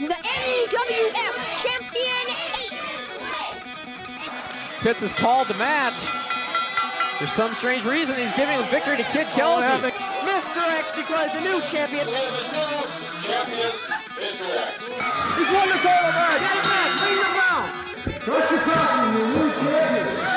the NWF Champion Ace. Pitts has called the match. For some strange reason, he's giving the victory to Kid Kelsey. Mr. X declared the new champion. The new champion, Mr. X. He's won the title back. Get it back. Bring him around. Don't you Crossen, your new champion.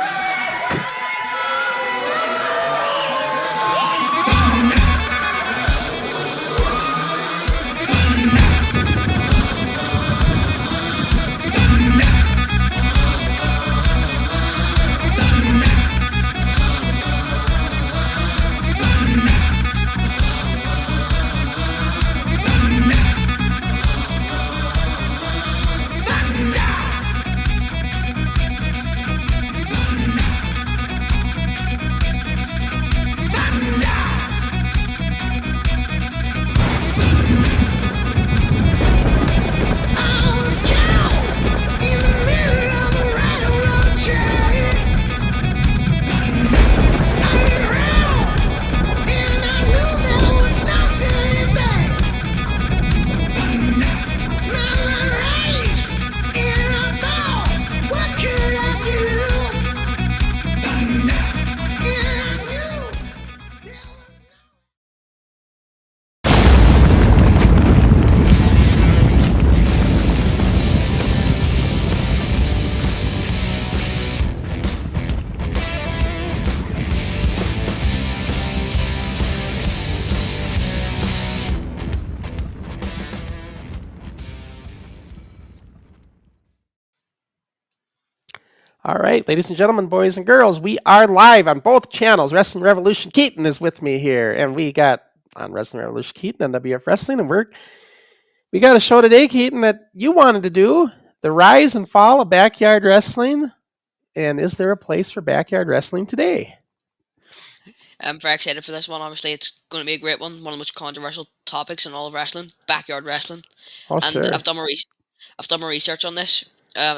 All right, ladies and gentlemen, boys and girls, we are live on both channels. Wrestling Revolution Keaton is with me here, and we got on Wrestling Revolution Keaton, NWF Wrestling, and we got a show today, Keaton, that you wanted to do, the rise and fall of backyard wrestling, and is there a place for backyard wrestling today? I'm very excited for this one. Obviously, it's going to be a great one of the most controversial topics in all of wrestling, backyard wrestling. Oh, and sure. I've done my research on this.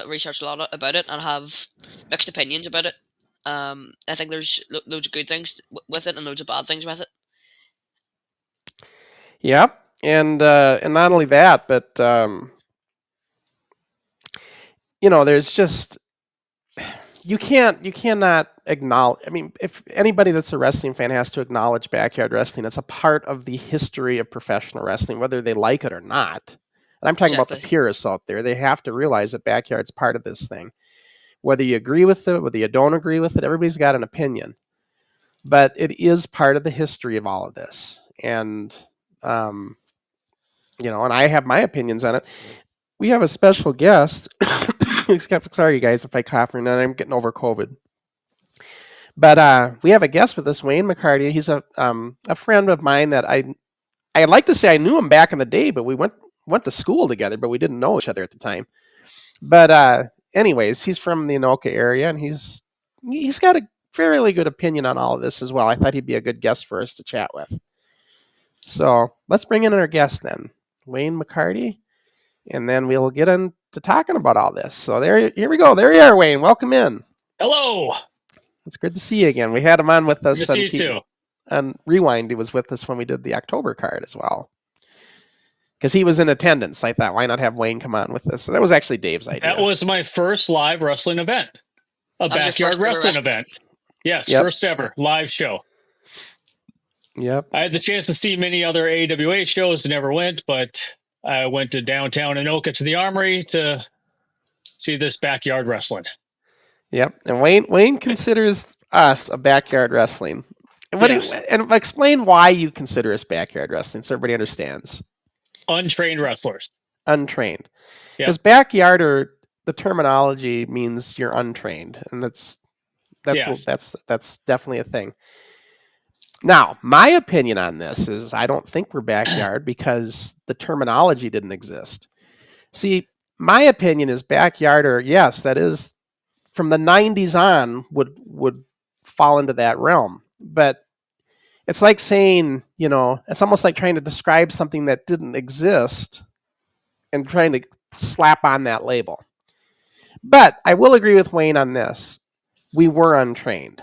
Researched a lot about it and have mixed opinions about it. I think there's loads of good things with it and loads of bad things with it. Yeah, and not only that, but there's just you cannot acknowledge. I mean, if anybody that's a wrestling fan has to acknowledge backyard wrestling, it's a part of the history of professional wrestling, whether they like it or not. And I'm talking about the purists out there. They have to realize that backyard's part of this thing. Whether you agree with it, whether you don't agree with it, everybody's got an opinion. But it is part of the history of all of this. And, and I have my opinions on it. We have a special guest. Sorry, you guys, if I cough or not. I'm getting over COVID. But we have a guest with us, Wayne McCarty. He's a friend of mine that I'd like to say I knew him back in the day, but we went to school together, but we didn't know each other at the time. But anyways, he's from the Anoka area, and he's got a fairly good opinion on all of this as well. I thought he'd be a good guest for us to chat with. So let's bring in our guest then, Wayne McCarty, and then we'll get into talking about all this. So here we go. There you are, Wayne. Welcome in. Hello. It's good to see you again. We had him on with us. Good to see you too. On Rewind, he was with us when we did the October card as well. Because he was in attendance. I thought, why not have Wayne come on with us? So that was actually Dave's idea. That was my first live wrestling event. A backyard wrestling event. Yes, first ever live show. Yep. I had the chance to see many other AWA shows, never went, but I went to downtown Anoka to the Armory to see this backyard wrestling. Yep. And Wayne considers us a backyard wrestling. And explain why you consider us backyard wrestling so everybody understands. Untrained wrestlers. Untrained. Because backyard, or the terminology, means you're untrained, and that's definitely a thing. Now, my opinion on this is I don't think we're backyard because the terminology didn't exist. See, my opinion is backyard, or yes, that is from the 90s on would fall into that realm. But it's like saying, it's almost like trying to describe something that didn't exist and trying to slap on that label. But I will agree with Wayne on this. We were untrained.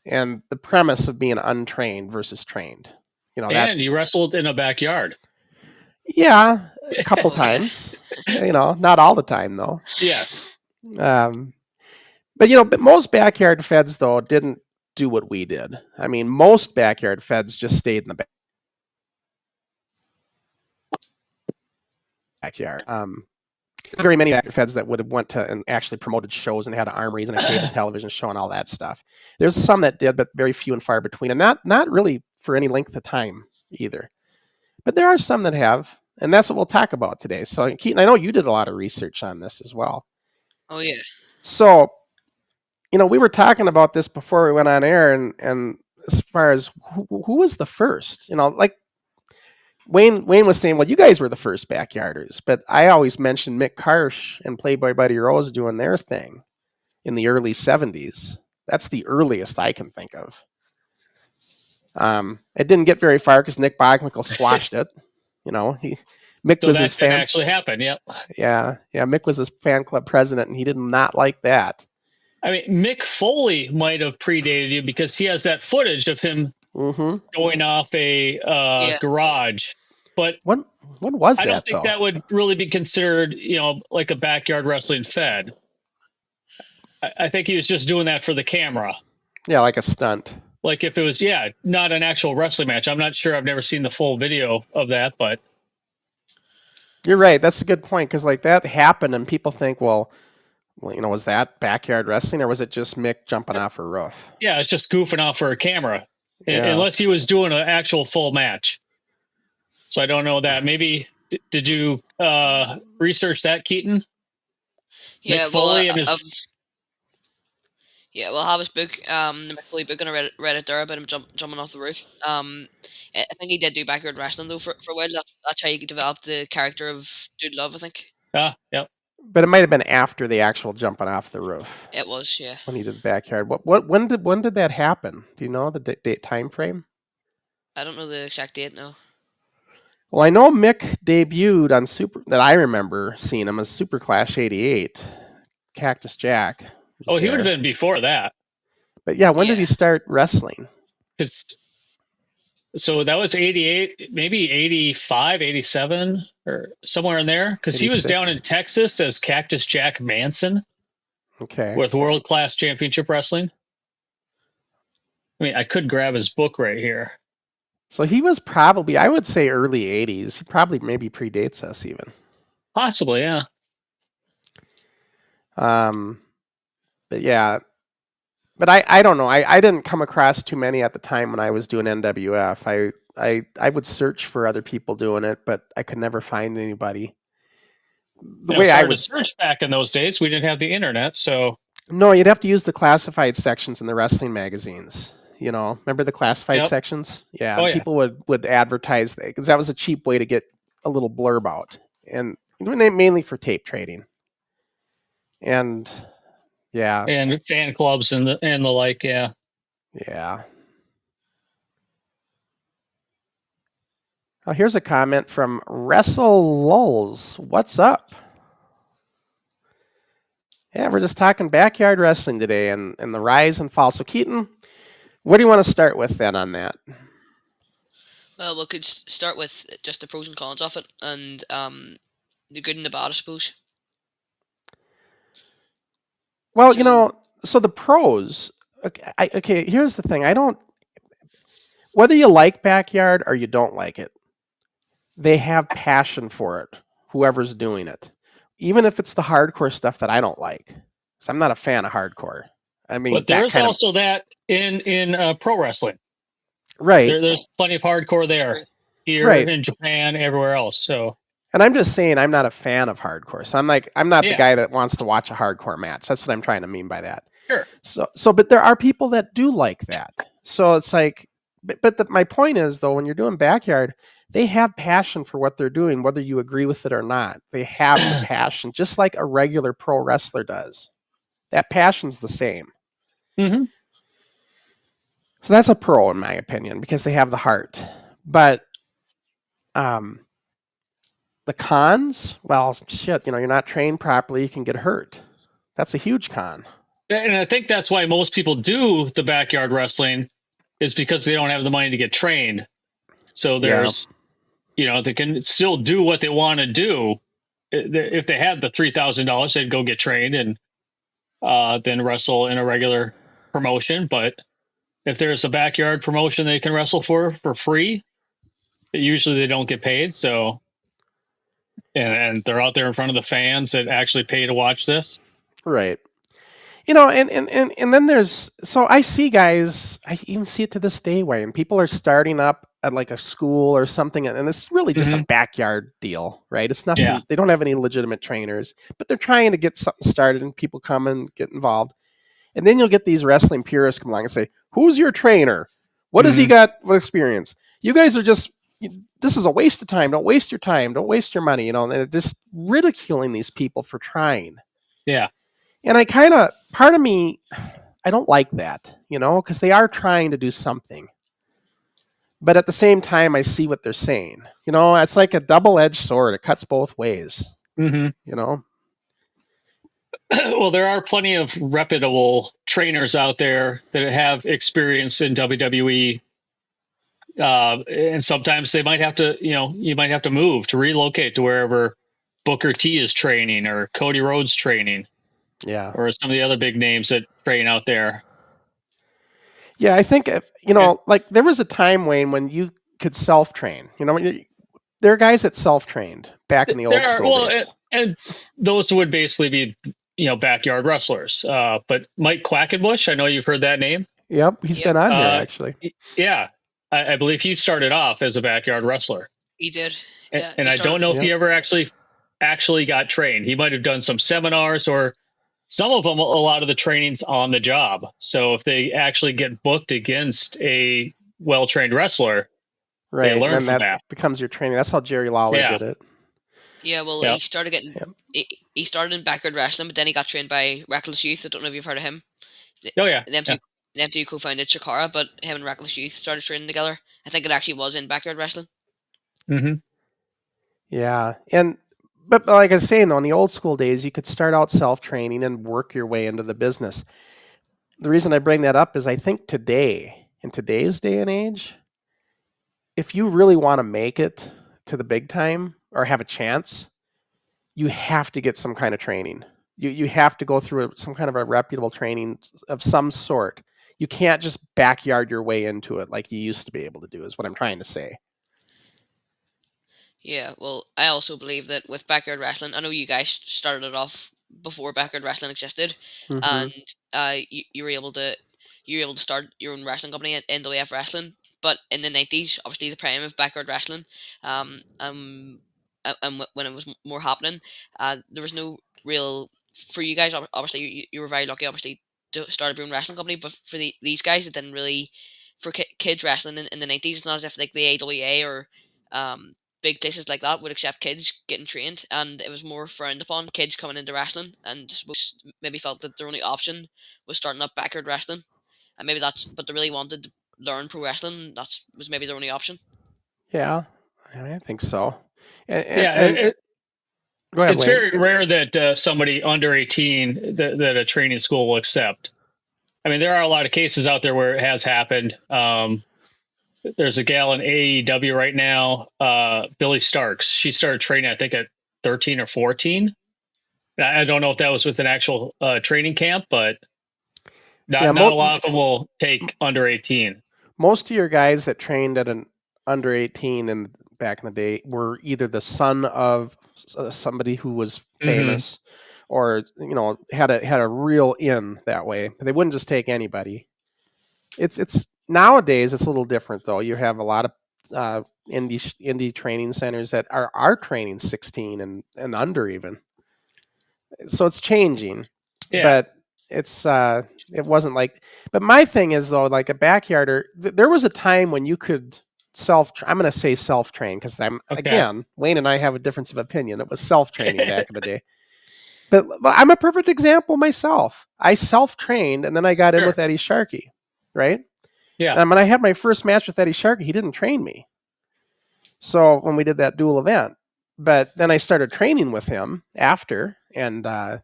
And the premise of being untrained versus trained. And you wrestled in a backyard. Yeah, a couple Oh, yeah. times. Not all the time though. Yeah. But most backyard feds though didn't do what we did. I mean, most backyard feds just stayed in the backyard. Very many backyard feds that would have went to and actually promoted shows and had armories and a cable television show and all that stuff. There's some that did, but very few and far between, and not really for any length of time either. But there are some that have, and that's what we'll talk about today. So, Keaton, I know you did a lot of research on this as well. Oh yeah. So, we were talking about this before we went on air, and as far as who was the first, like Wayne was saying, well, you guys were the first backyarders, but I always mentioned Mick Karsh and Playboy Buddy Rose doing their thing in the early 70s. That's the earliest I can think of. It didn't get very far because Nick Bogmichael squashed it. Mick So was that his can fan. actually happen. Yep. Yeah. Mick was his fan club president, and he did not like that. I mean, Mick Foley might have predated you because he has that footage of him going off a garage. But when was that? I don't think though? that would really be considered, like a backyard wrestling fed. I think he was just doing that for the camera. Yeah, like a stunt. Like if it was, not an actual wrestling match. I'm not sure. I've never seen the full video of that, but you're right. That's a good point because like that happened, and people think, well, was that backyard wrestling or was it just Mick jumping off a roof? Yeah, it's just goofing off for a camera, Yeah. unless he was doing an actual full match. So I don't know that. Maybe did you research that, Keaton? Yeah, Mick Foley and his... I have his book, the Mick Foley book, and I read it there about him jumping off the roof. I think he did do backyard wrestling though for a while. That's how he developed the character of Dude Love, I think. Yep. But it might have been after the actual jumping off the roof. It was, yeah. When he did backyard. When did that happen? Do you know the date time frame? I don't know the exact date, no. Well, I know Mick debuted on that I remember seeing him as Super Clash 88. Cactus Jack. He would have been before that. But yeah, when did he start wrestling? So that was 88, maybe 85, 87, or somewhere in there. Because he was down in Texas as Cactus Jack Manson. Okay. With World Class Championship Wrestling. I mean, I could grab his book right here. So he was probably, I would say, early 80s. He probably maybe predates us even. Possibly, yeah. But yeah. But I don't know. I didn't come across too many at the time when I was doing NWF. I would search for other people doing it, but I could never find anybody. The way I would search back in those days, we didn't have the internet, so no, you'd have to use the classified sections in the wrestling magazines. Remember the classified sections? Yeah, people would advertise that because that was a cheap way to get a little blurb out, and mainly for tape trading. And yeah, and fan clubs and the like, yeah. Oh, here's a comment from Wrestle Lulz. What's up? Yeah, we're just talking backyard wrestling today and the rise and fall. So, Keaton, what do you want to start with then on that? Well, we could start with just the pros and cons of it and the good and the bad, I suppose. Well, so the pros. Okay, here's the thing. Whether you like backyard or you don't like it, they have passion for it, whoever's doing it. Even if it's the hardcore stuff that I don't like. Because I'm not a fan of hardcore. I mean, but there's also that in pro wrestling. Right. There's plenty of hardcore there. Here, in Japan, everywhere else. So. And I'm just saying I'm not a fan of hardcore. So I'm not the guy that wants to watch a hardcore match. That's what I'm trying to mean by that. Sure. So but there are people that do like that. So it's like, but my point is though, when you're doing backyard, they have passion for what they're doing, whether you agree with it or not. They have the passion, just like a regular pro wrestler does. That passion's the same. Mm-hmm. So that's a pro, in my opinion, because they have the heart. But the cons, well, shit, you're not trained properly, you can get hurt. That's a huge con. And I think that's why most people do the backyard wrestling is because they don't have the money to get trained. So there's, they can still do what they want to do. If they had the $3,000, they'd go get trained and then wrestle in a regular promotion. But if there's a backyard promotion they can wrestle for free, usually they don't get paid. So, and they're out there in front of the fans that actually pay to watch this. Right. And then there's, so I see guys, I even see it to this day, Wayne. People are starting up at like a school or something, and it's really just a backyard deal, right? It's nothing, Yeah. they don't have any legitimate trainers, but they're trying to get something started and people come and get involved. And then you'll get these wrestling purists come along and say, who's your trainer? What has he got? What experience? You guys are just, this is a waste of time. Don't waste your time. Don't waste your money. And they're just ridiculing these people for trying. Yeah. And I kind of, part of me, I don't like that, because they are trying to do something. But at the same time, I see what they're saying. It's like a double-edged sword. It cuts both ways. Well, there are plenty of reputable trainers out there that have experience in WWE. And sometimes they might have to, you might have to move to relocate to wherever Booker T is training or Cody Rhodes training. Yeah. Or some of the other big names that train out there. Yeah, I think, like there was a time, Wayne, when you could self-train. There are guys that self-trained back in the old school days. And those would basically be, backyard wrestlers. But Mike Quackenbush, I know you've heard that name. Yep, he's been on here, actually. Yeah, I believe he started off as a backyard wrestler. He did. And I don't know if he ever actually got trained. He might have done some seminars, or some of them, a lot of the training's on the job. So if they actually get booked against a well-trained wrestler, right, they learn and from that becomes your training. That's how Jerry Lawler did it. Yeah, well, he started getting he started in backyard wrestling, but then he got trained by Reckless Youth. I don't know if you've heard of him. Oh yeah, them two co-founded Shakara, but him and Reckless Youth started training together. I think it actually was in backyard wrestling. Yeah, but like I was saying, though, in the old school days, you could start out self-training and work your way into the business. The reason I bring that up is I think today, in today's day and age, if you really want to make it to the big time or have a chance, you have to get some kind of training. You have to go through some kind of a reputable training of some sort. You can't just backyard your way into it like you used to be able to do, is what I'm trying to say. Yeah, well, I also believe that with backyard wrestling, I know you guys started it off before backyard wrestling existed, and you were able to start your own wrestling company at NWF Wrestling. But in the 90s, obviously the prime of backyard wrestling, and when it was more happening, there was no real, for you guys. Obviously, you were very lucky, obviously, to start your own wrestling company. But for these guys, it didn't really, for kids wrestling in the 90s. It's not as if like the AWA or big places like that would accept kids getting trained, and it was more frowned upon, kids coming into wrestling, and maybe felt that their only option was starting up backyard wrestling, and maybe but they really wanted to learn pro wrestling. That was maybe their only option. Yeah, I think so. Go ahead, it's Wayne. very rare that somebody under 18 that a training school will accept. I mean, there are a lot of cases out there where it has happened. There's a gal in AEW right now, Billy Starks. She started training, I think, at 13 or 14. I don't know if that was with an actual training camp, but not a lot of them will take under 18. Most of your guys that trained at an under 18 and back in the day were either the son of somebody who was famous or had a real in that way. They wouldn't just take anybody. It's nowadays it's a little different though. You have a lot of indie training centers that are training 16 and under even. So it's changing. Yeah. But it wasn't like, but my thing is though, like a backyarder, there was a time when you could I'm going to say self-train because again, Wayne and I have a difference of opinion. It was self-training back in the day. But I'm a perfect example myself. I self-trained and then I got in with Eddie Sharkey, right? Yeah. And when I had my first match with Eddie Sharkey, he didn't train me. So when we did that dual event, but then I started training with him after, and and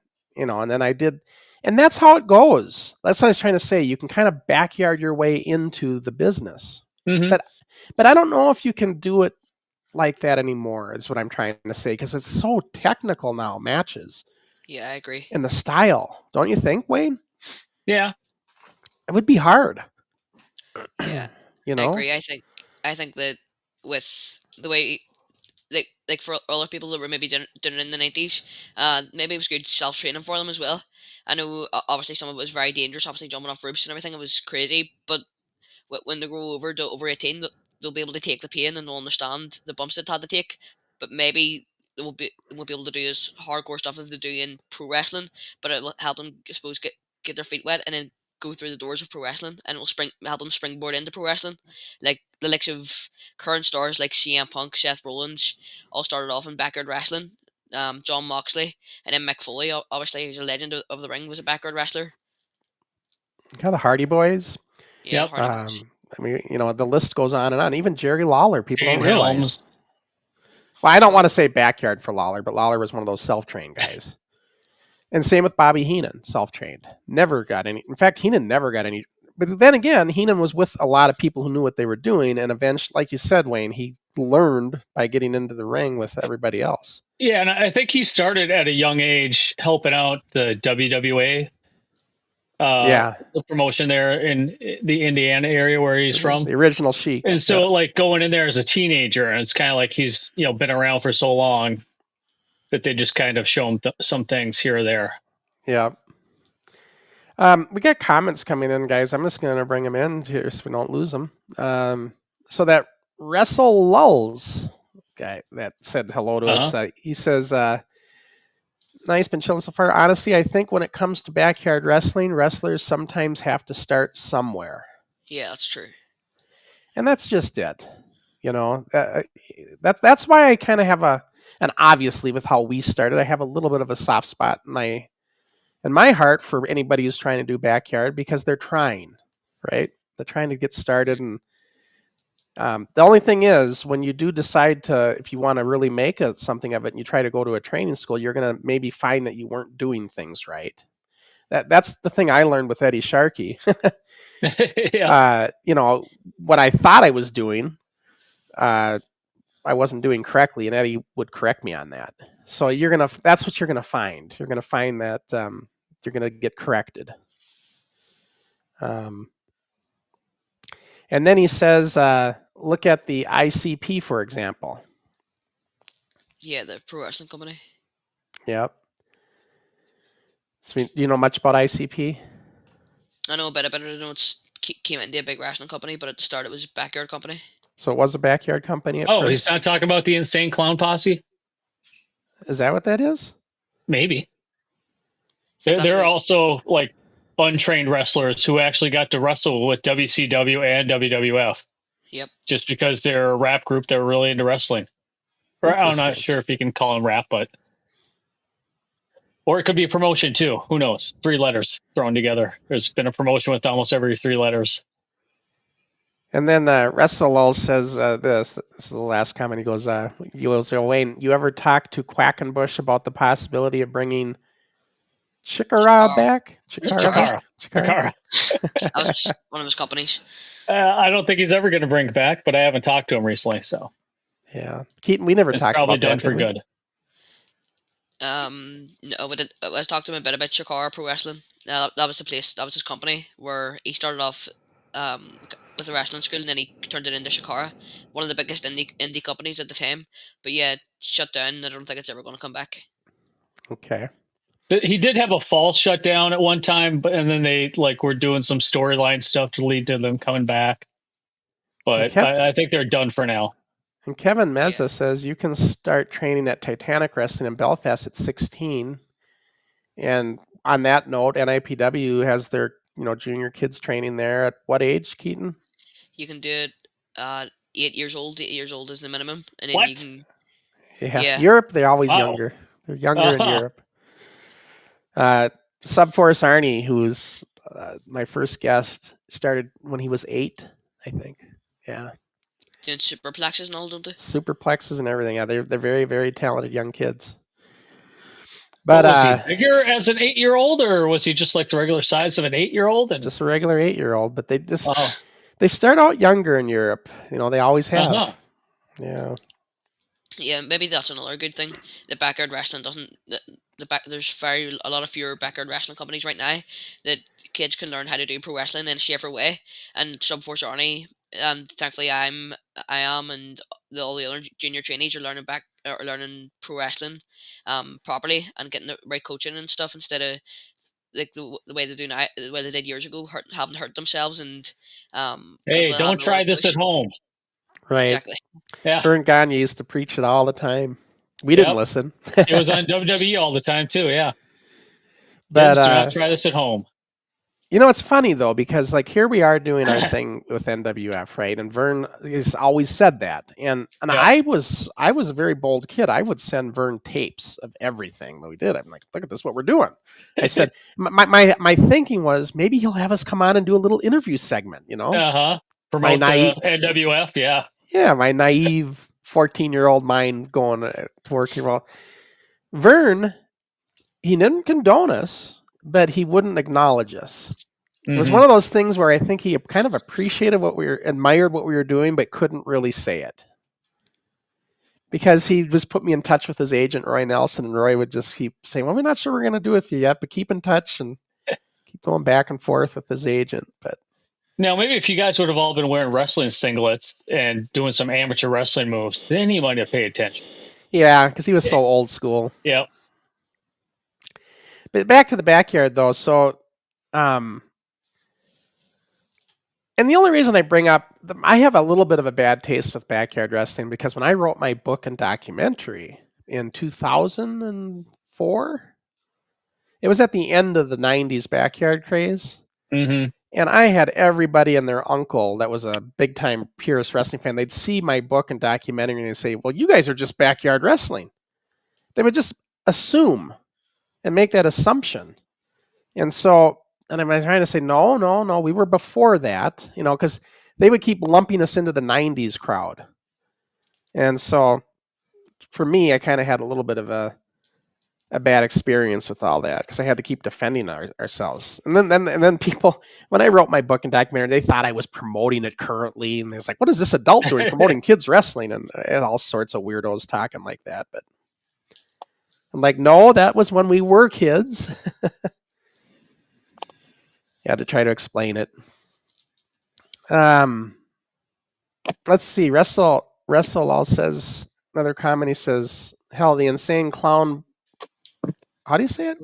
then I did, and that's how it goes. That's what I was trying to say. You can kind of backyard your way into the business, but I don't know if you can do it like that anymore, is what I'm trying to say, because it's so technical now, matches. Yeah, I agree. And the style. Don't you think, Wayne? Yeah. It would be hard. Yeah, You I know? agree. I think that with the way like for other people that were maybe doing it in the 90s, maybe it was good self training for them as well. I know obviously some of it was very dangerous, obviously jumping off roofs and everything. It was crazy, but when they grow over to over 18, they'll be able to take the pain and they'll understand the bumps they've had to take. But maybe they won't be able to do as hardcore stuff as they do in pro wrestling. But it will help them, I suppose, get their feet wet and then go through the doors of pro wrestling, and it will help them springboard into pro wrestling. Like the likes of current stars like CM Punk, Seth Rollins, all started off in backyard wrestling. John Moxley, and then Mick Foley, obviously, who's a legend of the ring, was a backyard wrestler. Kind of the Hardy Boys. Yeah, Yep. Hardy Boys. I mean, you know, the list goes on and on. Even Jerry Lawler, people Shane don't realize. Helms. Well, I don't want to say backyard for Lawler, but Lawler was one of those self-trained guys. And same with Bobby Heenan, self-trained. Never got any. In fact, Heenan never got any. But then again, Heenan was with a lot of people who knew what they were doing. And eventually, like you said, Wayne, he learned by getting into the ring with everybody else. Yeah, and I think he started at a young age helping out the WWA. The promotion there in the Indiana area where he's from. The original Sheik. And so, like, going in there as a teenager, and it's kind of like he's, been around for so long that they just kind of show him some things here or there. Yeah. We got comments coming in, guys. I'm just going to bring them in here so we don't lose them. So that Wrestle Lulls guy that said hello to us, he says, nice, been chilling so far. Honestly, I think when it comes to backyard wrestling, wrestlers sometimes have to start somewhere. Yeah, that's true. And that's just it. You know, that's why I kind of have and obviously with how we started, I have a little bit of a soft spot in my heart for anybody who's trying to do backyard, because they're trying, right? They're trying to get started. And the only thing is, when you do decide if you want to really make something of it and you try to go to a training school, you're going to maybe find that you weren't doing things right. That's the thing I learned with Eddie Sharkey. Yeah. What I thought I was doing, I wasn't doing correctly, and Eddie would correct me on that. So that's what you're going to find. You're going to find that you're going to get corrected. And then he says, look at the ICP, for example. Yeah, the pro wrestling company. Yep. So, do you know much about ICP? I know a bit about it. I know it came into a big wrestling company, but at the start it was a backyard company. So it was a backyard company at first? He's not talking about the Insane Clown Posse? Is that what that is? Maybe. They're also like untrained wrestlers who actually got to wrestle with WCW and WWF. Yep. Just because they're a rap group that were really into wrestling. Or I'm not sure if you can call them rap, but... Or it could be a promotion too. Who knows? 3 letters thrown together. There's been a promotion with almost every 3 letters. And then Wrestle says this is the last comment. He goes, Wayne, you ever talk to Quackenbush about the possibility of bringing Chikara back? Chikara. That was one of his companies. I don't think he's ever going to bring it back, but I haven't talked to him recently. So yeah, Keaton, we never talked about that. Probably done for good. No, I talked to him a bit about Chikara Pro Wrestling. That was the place. That was his company where he started off with a wrestling school, and then he turned it into Chikara, one of the biggest indie companies at the time. But yeah, it shut down. I don't think it's ever going to come back. Okay. He did have a false shutdown at one time, and then they were doing some storyline stuff to lead to them coming back. But I think they're done for now. And Kevin Meza says you can start training at Titanic Wrestling in Belfast at 16. And on that note, NIPW has their junior kids training there at what age, Keaton? You can do it 8 years old. 8 years old is the minimum, and then what? You can. Yeah. Europe, they're always younger. They're younger in Europe. Subforce Arnie, who's my first guest, started when he was 8, I think. Yeah. Doing superplexes and all, don't they? Superplexes and everything. Yeah, they're very, very talented young kids. But was he bigger as an 8-year-old, or was he just like the regular size of an 8-year-old? Just a regular 8-year-old, but they start out younger in Europe. They always have. Uh-huh. Yeah. Yeah, maybe that's another good thing. The backyard wrestling doesn't. There's a lot of fewer backyard wrestling companies right now that kids can learn how to do pro wrestling in a safer way. And Subforce Army, and thankfully I am, and all the other junior trainees are learning pro wrestling, properly and getting the right coaching and stuff instead of like the way they do now, the way they did years ago, having hurt themselves and because Hey, they don't hadn't try really this at pushed. home. Right. Exactly. Yeah. Vern Gagne used to preach it all the time. We didn't Yep. listen. It was on WWE all the time too. Yeah. But Kids, do not try this at home. you know, it's funny though, because like here we are doing our thing with NWF, right? And Vern has always said that. And Yep. I was a very bold kid. I would send Vern tapes of everything that we did. I'm like, look at this, what we're doing. I said my thinking was maybe he'll have us come on and do a little interview segment, you know? Promote naive- the NWF. Yeah. Yeah, my naive 14-year-old mind going to working. Well, Vern, he didn't condone us, but he wouldn't acknowledge us. It was one of those things where I think he kind of appreciated admired what we were doing, but couldn't really say it. Because he just put me in touch with his agent, Roy Nelson, and Roy would just keep saying, well, we're not sure we're going to do with you yet, but keep in touch, and keep going back and forth with his agent. But now, maybe if you guys would have all been wearing wrestling singlets and doing some amateur wrestling moves, then he might have paid attention. yeah, because he was so old school. Yep. But back to the backyard, though. So, and the only reason I bring up, I have a little bit of a bad taste with backyard wrestling because when I wrote my book and documentary in 2004, it was at the end of the 90s backyard craze. Mm-hmm. And I had everybody and their uncle that was a big time purist wrestling fan. They'd see my book and documentary and they'd say, well, you guys are just backyard wrestling. They would just assume and make that assumption. And so, and I'm trying to say, no, we were before that, you know, because they would keep lumping us into the 90s crowd. And so for me, I kind of had a little bit of a bad experience with all that because I had to keep defending ourselves. And then people, when I wrote my book and documentary, they thought I was promoting it currently. And it's like, what is this adult doing promoting kids wrestling? And all sorts of weirdos talking like that. But I'm like, no, that was when we were kids. You had to try to explain it. Let's see. Wrestle all says another comment. He says, hell, the insane clown. How do you say it?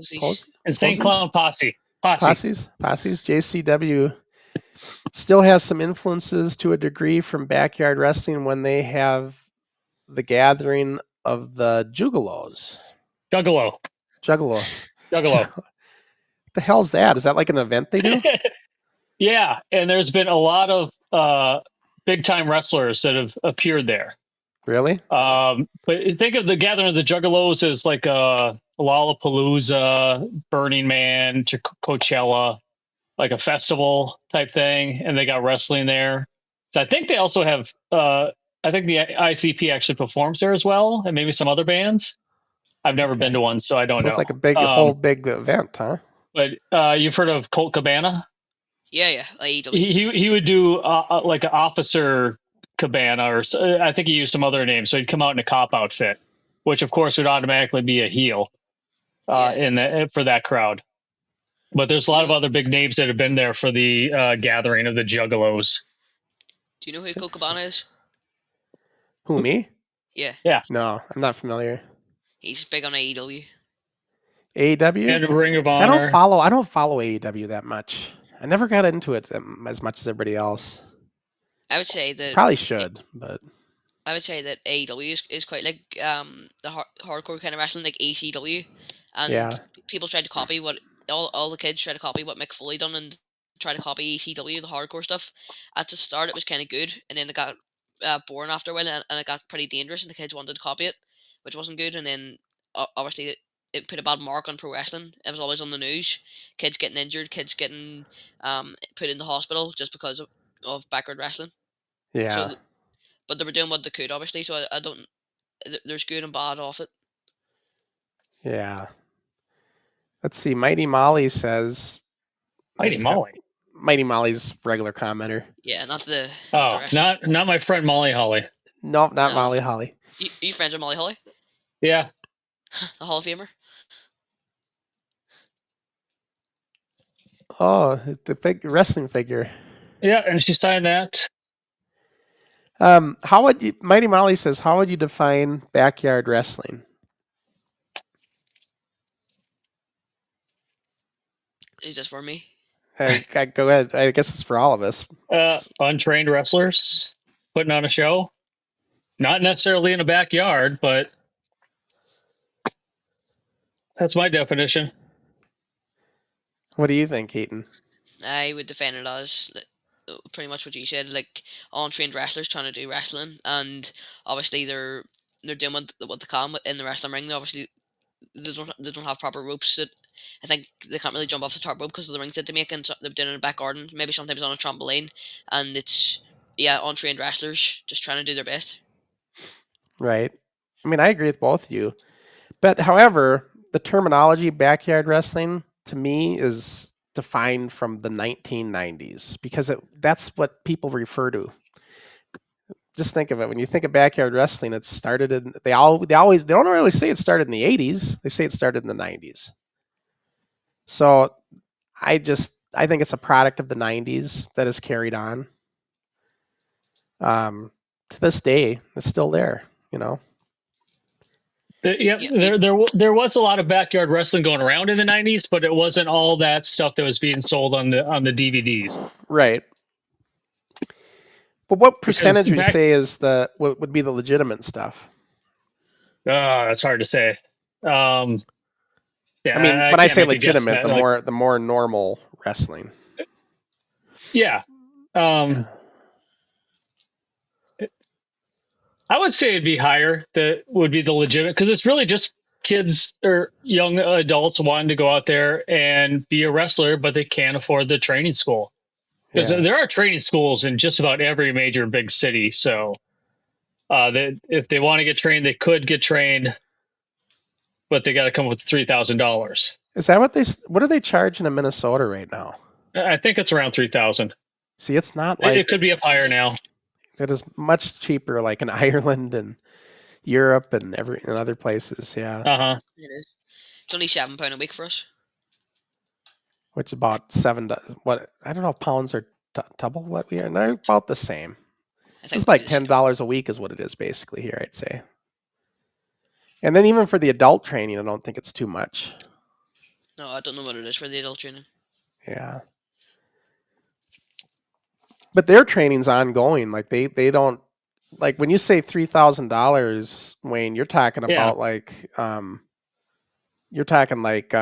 Insane Clown Posse. Posses. JCW still has some influences to a degree from backyard wrestling when they have the gathering of the Juggalos. Juggalo. What the hell's that? Is that like an event they do? Yeah, and there's been a lot of big time wrestlers that have appeared there. Really? But think of the gathering of the Juggalos as like a Lollapalooza, Burning Man, Coachella, like a festival type thing, and they got wrestling there. So I think they also have. I think the ICP actually performs there as well, and maybe some other bands. I've never been to one, so I don't know. It's like a whole big event, huh? But you've heard of Colt Cabana? Yeah. He would do like an officer Cabana, or I think he used some other name. So he'd come out in a cop outfit, which of course would automatically be a heel for that crowd. But there's a lot of other big names that have been there for the gathering of the Juggalos. Do you know who Colt Cabana is? Who, me? Yeah. No, I'm not familiar. He's big on AEW. AEW? And Ring of Honor. I don't follow AEW that much. I never got into it as much as everybody else. I would say that probably should, but I would say that AEW is quite like the hardcore kind of wrestling, like ECW, and people tried to copy what all the kids tried to copy what Mick Foley done and try to copy ECW, the hardcore stuff. At the start, it was kind of good, and then it got boring after a while, and it got pretty dangerous, and the kids wanted to copy it, which wasn't good. And then obviously it put a bad mark on pro wrestling. It was always on the news, kids getting injured, kids getting put in the hospital just because of backward wrestling. Yeah. So, but they were doing what they could, obviously. So I don't. There's good and bad off it. Yeah. Let's see. Mighty Molly says. Mighty Molly's regular commenter. Yeah, not the. Oh, not my friend Molly Holly. Nope, not No. Molly Holly. You friends with Molly Holly, Yeah. the Hall of Famer? Oh, the wrestling figure. Yeah, and she signed that. How would you, Mighty Molly says, how would you define backyard wrestling? Is this for me? Go ahead. I guess it's for all of us. Untrained wrestlers putting on a show. Not necessarily in a backyard, but that's my definition. What do you think, Keaton? I would define it as pretty much what you said, like untrained wrestlers trying to do wrestling, and obviously they're doing what they can in the wrestling ring. Obviously, they don't have proper ropes. That I think they can't really jump off the top rope because of the rings that they make, and so they're doing it in a back garden, maybe sometimes on a trampoline, and it's untrained wrestlers just trying to do their best. Right. I mean, I agree with both of you. But however, the terminology backyard wrestling to me is defined from the 1990s because that's what people refer to. Just think of it. When you think of backyard wrestling, it started in they don't really say it started in the 80s. They say it started in the 90s. So I think it's a product of the 90s that is carried on. To this day, it's still there, you know. Yeah, there was a lot of backyard wrestling going around in the 90s, but it wasn't all that stuff that was being sold on the DVDs. Right. But what percentage would you say is what would be the legitimate stuff? That's hard to say. Yeah, I mean, when I say legitimate, the more normal wrestling. Yeah. I would say it'd be higher. That would be the legitimate, because it's really just kids or young adults wanting to go out there and be a wrestler, but they can't afford the training school. Because there are training schools in just about every major big city. So if they want to get trained, they could get trained, but they got to come with $3,000. Is that what do they charge in Minnesota right now? I think it's around $3,000. See, it's not like it could be up higher now. It is much cheaper, like in Ireland and Europe and other places. Yeah. It is. It's only £7 a week for us. Which is about $7. What I don't know if pounds are double what we are. They're about the same. It's like $10 a week is what it is basically here, I'd say. And then even for the adult training, I don't think it's too much. No, I don't know what it is for the adult training. Yeah. But their training's ongoing. Like they don't like when you say $3,000, Wayne, you're talking about you're talking like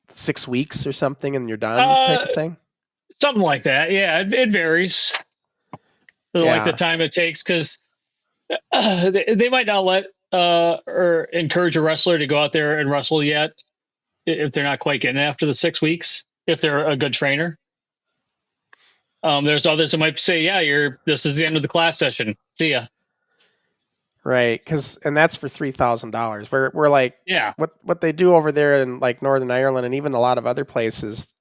6 weeks or something and you're done type of thing. Something like that. Yeah, it varies. Like the time it takes, because they might not let or encourage a wrestler to go out there and wrestle yet if they're not quite getting it after the 6 weeks, if they're a good trainer. There's others that might say, yeah, this is the end of the class session. See ya. Right, and that's for $3,000. We're like, what they do over there in like Northern Ireland and even a lot of other places,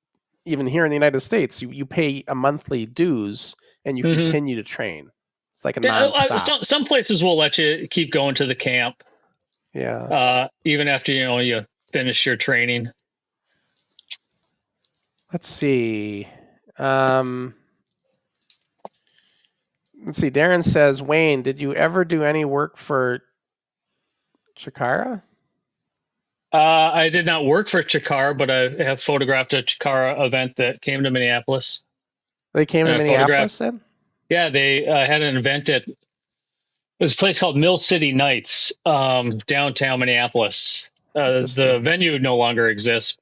even here in the United States, you pay a monthly dues and you continue to train. It's like a nonstop. Some places will let you keep going to the camp. Yeah. Even after you finish your training. Let's see. Darren says, Wayne, did you ever do any work for Chikara? I did not work for Chikara, but I have photographed a Chikara event that came to Minneapolis. They came to Minneapolis then? Yeah, they had an event at this place called Mill City Nights, downtown Minneapolis. The venue no longer exists,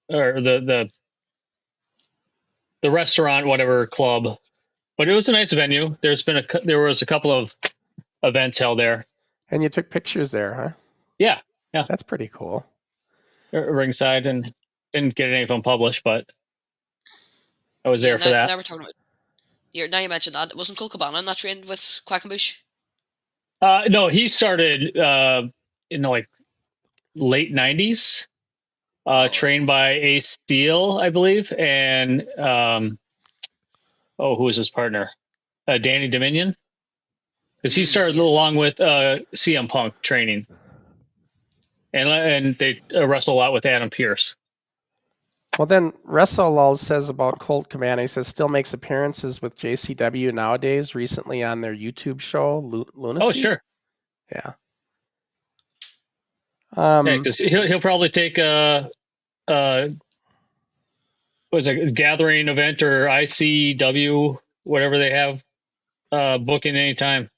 or the restaurant, whatever club. But it was a nice venue. There was a couple of events held there. And you took pictures there, huh? Yeah. That's pretty cool. Ringside, and didn't get any of them published, but I was there for that. Now we're talking about. Now you mentioned that, wasn't Cole Cabana not trained with Quackenbush? No, he started in the late '90s. Trained by Ace Steel, I believe, and who was his partner? Danny Dominion. because he started along with CM Punk training, and they wrestle a lot with Adam Pearce. Well, then WrestleLulz says about Colt Cabana, he says still makes appearances with JCW nowadays, recently on their YouTube show, Lunacy. Oh, sure. Yeah. Yeah, because he'll probably take a gathering event or ICW, whatever they have, booking anytime.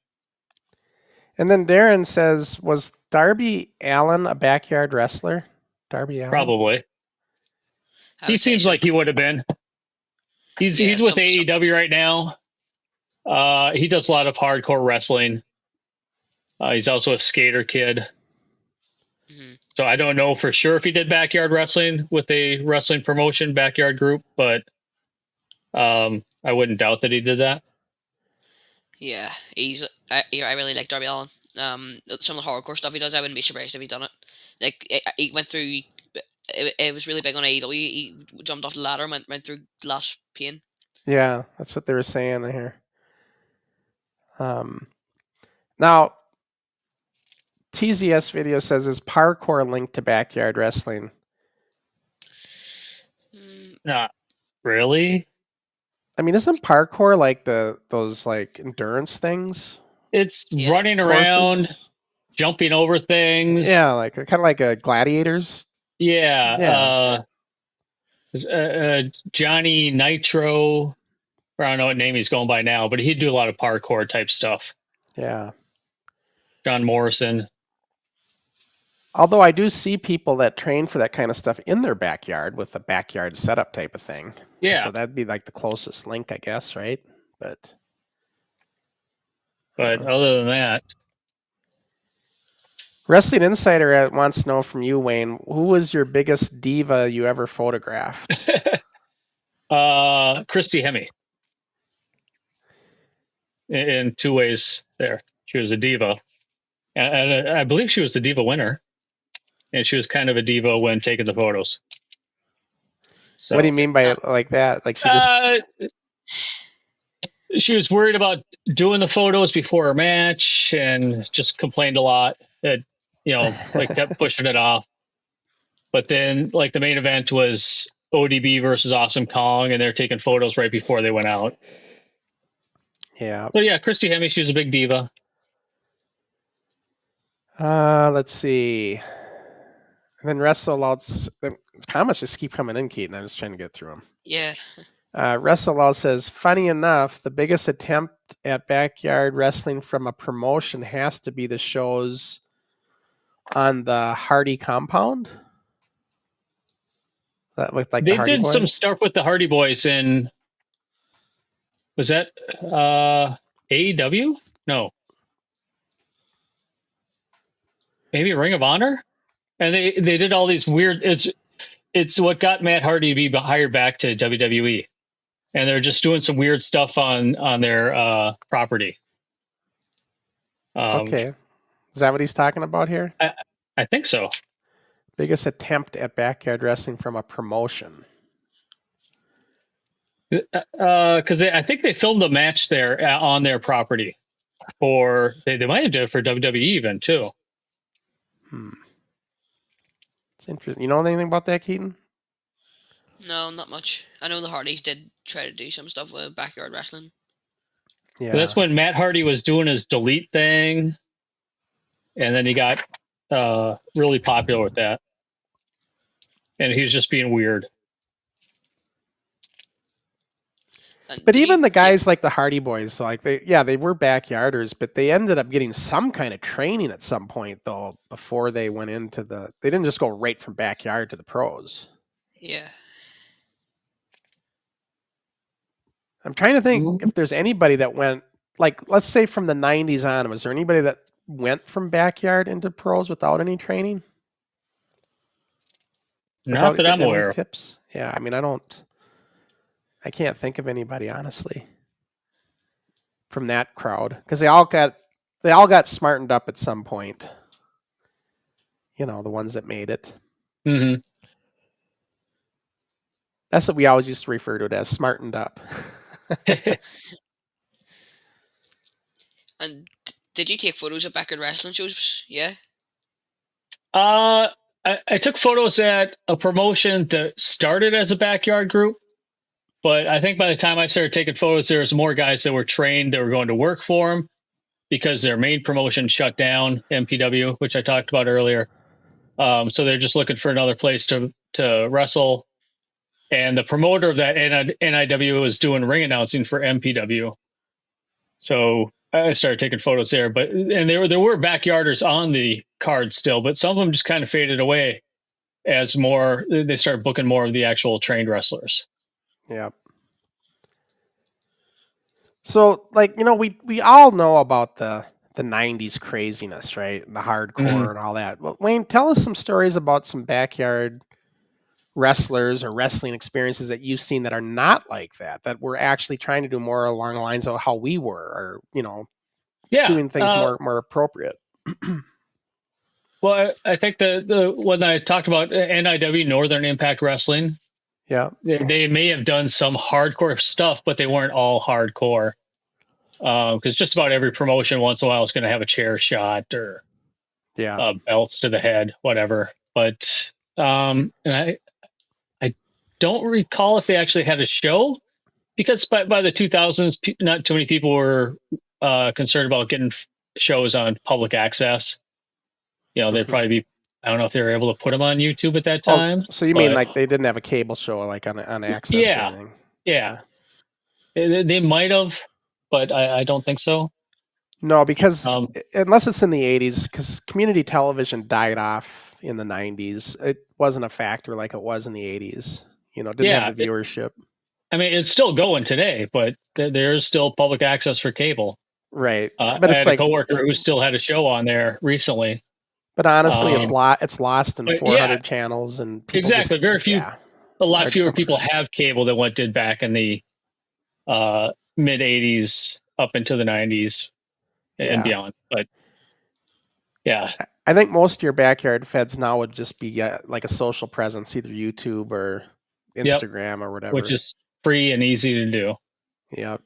And then Darren says, was Darby Allin a backyard wrestler? Darby Allin? Probably. He seems like he would have been. He's with AEW right now. He does a lot of hardcore wrestling. He's also a skater kid. So I don't know for sure if he did backyard wrestling with a wrestling promotion backyard group, but I wouldn't doubt that he did that. Yeah, I really like Darby Allin. Some of the hardcore stuff he does, I wouldn't be surprised if he done it. Like he went through. It was really big on AEW. He jumped off the ladder and went through glass pane. Yeah, that's what they were saying here. Now, TZS video says, is parkour linked to backyard wrestling? Not really. I mean, isn't parkour like those like endurance things? It's running around, jumping over things. Yeah, like kind of like a gladiators. Yeah. Johnny Nitro, I don't know what name he's going by now, but he'd do a lot of parkour type stuff. Yeah. John Morrison. Although I do see people that train for that kind of stuff in their backyard with a backyard setup type of thing. Yeah. So that'd be like the closest link, I guess, right? But other than that. Wrestling Insider wants to know from you, Wayne, who was your biggest diva you ever photographed? Christy Hemme. In two ways there. She was a diva. And I believe she was the diva winner. And she was kind of a diva when taking the photos. So, what do you mean by it like that? Like she just... she was worried about doing the photos before her match and just complained a lot that, like kept pushing it off. But then like the main event was ODB versus Awesome Kong, and they're taking photos right before they went out. Yeah. So yeah, Christy Hemme, she was a big diva. Let's see. And then WrestleLulz, the comments just keep coming in, Keaton. I'm just trying to get through them. Yeah. WrestleLulz says, funny enough, the biggest attempt at backyard wrestling from a promotion has to be the shows on the Hardy compound. That looked like they the Hardy did Boys? some stuff with the Hardy Boys in. Was that AEW? No. Maybe Ring of Honor? And they did all these weird. It's what got Matt Hardy to be hired back to WWE, and they're just doing some weird stuff on their property. Okay, is that what he's talking about here? I think so. Biggest attempt at backyard wrestling from a promotion. Because I think they filmed a match there on their property, or they might have done it for WWE even too. It's interesting. You know anything about that, Keaton? No, not much. I know the Hardys did try to do some stuff with backyard wrestling. Yeah. So that's when Matt Hardy was doing his delete thing, and then he got really popular with that, and he was just being weird. But even the guys like the Hardy Boys, so like they were backyarders, but they ended up getting some kind of training at some point though before they went into they didn't just go right from backyard to the pros. Yeah. I'm trying to think if there's anybody that went, like, let's say from the 90s on, was there anybody that went from backyard into pros without any training? Not that I'm aware of. Tips? Yeah, I mean, I can't think of anybody, honestly, from that crowd, because they all got smartened up at some point. The ones that made it. Mm-hmm. That's what we always used to refer to it as, smartened up. And Did you take photos of backyard wrestling shows? Yeah. I took photos at a promotion that started as a backyard group, but I think by the time I started taking photos, there was more guys that were trained that were going to work for them because their main promotion shut down, MPW, which I talked about earlier. So they're just looking for another place to wrestle. And the promoter of that NIW was doing ring announcing for MPW. So I started taking photos there, and there were backyarders on the card still, but some of them just kind of faded away as they started booking more of the actual trained wrestlers. Yeah. So, like, we all know about the 90s craziness, right? The hardcore and all that. Well, Wayne, tell us some stories about some backyard wrestlers or wrestling experiences that you've seen that are not like that we're actually trying to do more along the lines of how we were, or, doing things more appropriate. Well, I think the when I talked about NIW, Northern Impact Wrestling, Yeah. they may have done some hardcore stuff, but they weren't all hardcore. Because just about every promotion once in a while is going to have a chair shot or belts to the head, whatever. But and I don't recall if they actually had a show, because by the 2000s, not too many people were concerned about getting shows on public access. They'd probably be. I don't know if they were able to put them on YouTube at that time. So you mean like they didn't have a cable show like on access? Or anything? Yeah. They might have, but I don't think so. No, because unless it's in the 80s, because community television died off in the 90s. It wasn't a factor like it was in the 80s. Didn't have the viewership. It's still going today, but there's still public access for cable. Right. But I had a coworker who still had a show on there recently. But honestly, it's lost in 400 channels, and people exactly. Very few. A lot fewer people have cable than what did back in the mid 80s up into the 90s and beyond. But yeah, I think most of your backyard feds now would just be like a social presence, either YouTube or Instagram or whatever, which is free and easy to do. Yep.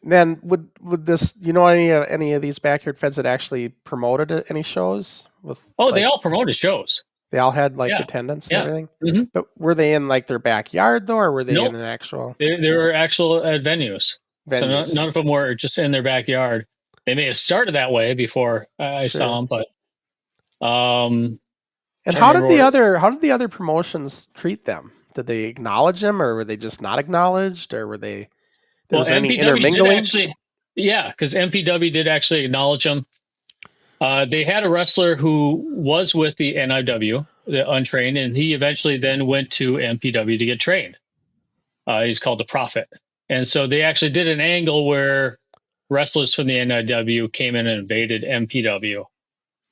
Then would this, any of these backyard feds that actually promoted any shows with? They all promoted shows. They all had attendance and everything. Mm-hmm. But were they in like their backyard though, or were they in an actual? They were actual at venues. So none of them were just in their backyard. They may have started that way before I saw them, but. And how did the other promotions treat them? Did they acknowledge them, or were they just not acknowledged, or were they? Was there any intermingling? Because MPW did actually acknowledge them. They had a wrestler who was with the NIW, the untrained, and he eventually then went to MPW to get trained. He's called the Prophet. And so they actually did an angle where wrestlers from the NIW came in and invaded MPW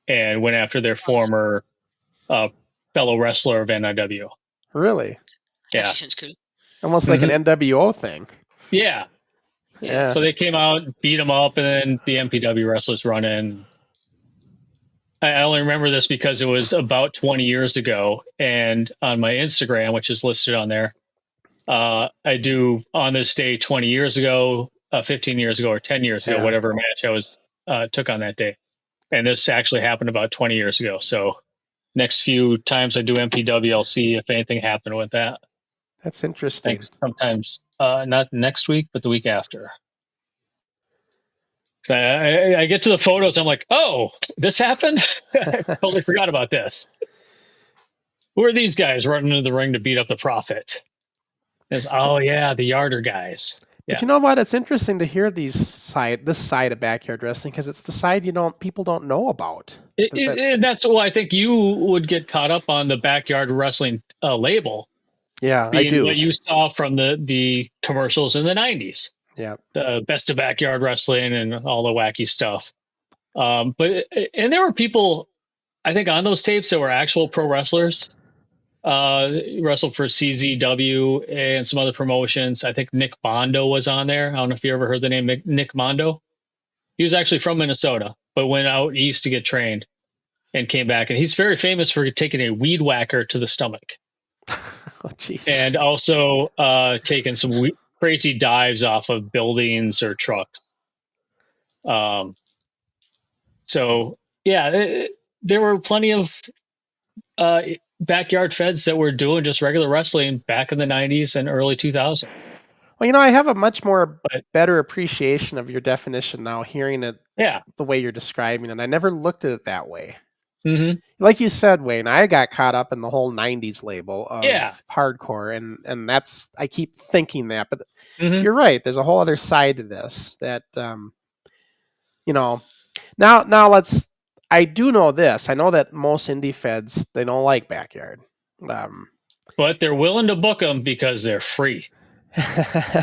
and went after their former fellow wrestler of NIW. Really? Yeah. Sounds cool. Almost like an NWO thing. Yeah. So they came out, beat them up, and then the MPW wrestlers run in. I only remember this because it was about 20 years ago, and on my Instagram, which is listed on there, I do on this day 20 years ago, 15 years ago, or 10 years ago, whatever match I was took on that day. And this actually happened about 20 years ago. So next few times I do MPW, I'll see if anything happened with that. That's interesting. Sometimes not next week, but the week after. So I get to the photos, I'm like, oh, this happened? I totally forgot about this. Who are these guys running into the ring to beat up the Prophet? The Yarder guys. Yeah. But you know what? It's interesting to hear this side of backyard wrestling, because it's the side people don't know about. That's why I think you would get caught up on the backyard wrestling label. Yeah, I do. What you saw from the commercials in the 90s. Yeah, the best of backyard wrestling and all the wacky stuff. But there were people, I think, on those tapes that were actual pro wrestlers. Wrestled for CZW and some other promotions. I think Nick Mondo was on there. I don't know if you ever heard the name Nick Mondo. He was actually from Minnesota, but went out east to get trained and came back. And he's very famous for taking a weed whacker to the stomach. Oh, Jesus. And also taking some crazy dives off of buildings or trucks. So yeah, there were plenty of backyard feds that were doing just regular wrestling back in the 90s and early 2000s. Well, I have a much more But- better appreciation of your definition now, hearing it Yeah. the way you're describing it. I never looked at it that way. Mm-hmm. Like you said, Wayne, I got caught up in the whole 90s label of Yeah. hardcore, and that's, I keep thinking that, but Mhm. you're right. There's a whole other side to this that, now I do know this. I know that most indie feds, they don't like backyard. But they're willing to book them because they're free.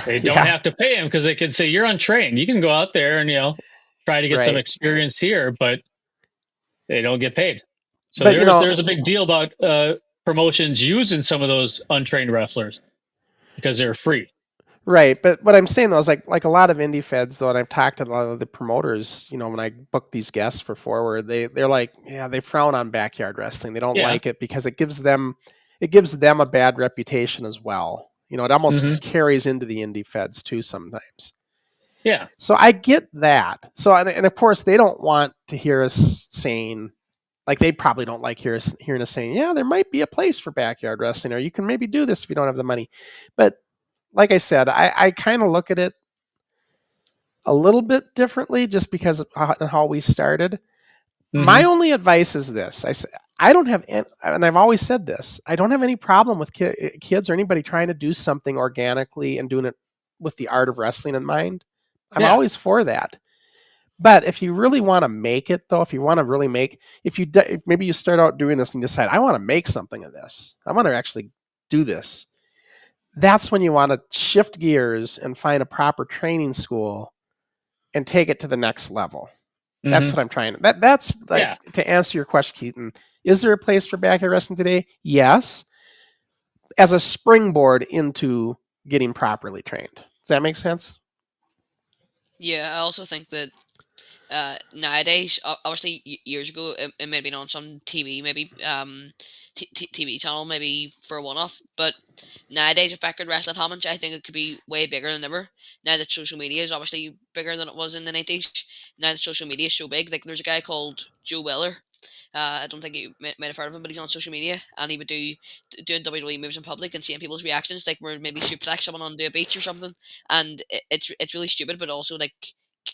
They don't have to pay them because they can say, you're untrained. You can go out there and, try to get some Right. experience here, but they don't get paid. So But, there's a big deal about promotions using some of those untrained wrestlers because they're free. Right, but what I'm saying though is like a lot of indie feds though, and I've talked to a lot of the promoters, when I book these guests for Forward, they're like, yeah, they frown on backyard wrestling. They don't like it because it gives them a bad reputation as well. It almost carries into the indie feds too sometimes. Yeah. So I get that. So and of course they don't want to hear us saying, like, they probably don't like hearing us saying, yeah, there might be a place for backyard wrestling, or you can maybe do this if you don't have the money. But like I said, I kind of look at it a little bit differently just because of how we started. My only advice is this. I don't have, and I've always said this, I don't have any problem with kids or anybody trying to do something organically and doing it with the art of wrestling in mind. I'm always for that. But if you really want to make it, though, if you want to really if maybe you start out doing this and decide, I want to make something of this, I want to actually do this, that's when you want to shift gears and find a proper training school and take it to the next level. That's what I'm trying to. That's like, to answer your question, Keaton. Is there a place for backyard wrestling today? Yes, as a springboard into getting properly trained. Does that make sense? Yeah, I also think that nowadays, obviously years ago, it may have been on some TV, maybe TV channel, maybe for a one-off. But nowadays, if backyard wrestling happens, I think it could be way bigger than ever. Now that social media is obviously bigger than it was in the 90s. Now that social media is so big, like there's a guy called Joe Weller. I don't think you might have heard of him, but he's on social media, and he would doing WWE moves in public and seeing people's reactions, like where maybe suplex someone onto a beach or something, and it's really stupid, but also like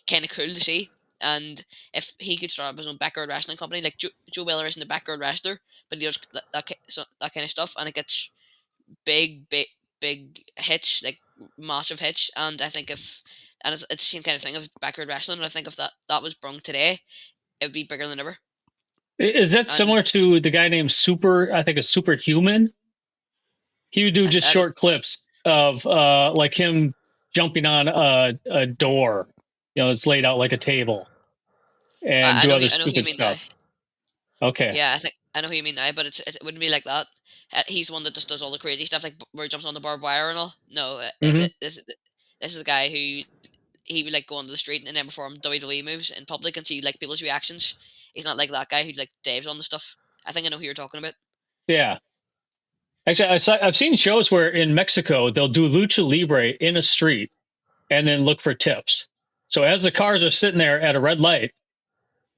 kind of cool to see. And if he could start up his own backyard wrestling company, like Joe Weller isn't a backyard wrestler, but he does that kind of stuff, and it gets big hits, like massive hits. And I think it's the same kind of thing of backyard wrestling. And I think if that was brung today, it would be bigger than ever. Is that similar to the guy named I think a Superhuman? He would do just short clips of like him jumping on a door, it's laid out like a table, and do other stupid stuff. Okay. Yeah, I know who you mean now, but it wouldn't be like that. He's the one that just does all the crazy stuff, like where he jumps on the barbed wire and all. No, this is a guy who he would like go onto the street and then perform WWE moves in public and see like people's reactions. He's not like that guy who like dives on the stuff. I think I know who you're talking about. Yeah. Actually, I've seen shows where in Mexico they'll do lucha libre in a street and then look for tips. So as the cars are sitting there at a red light,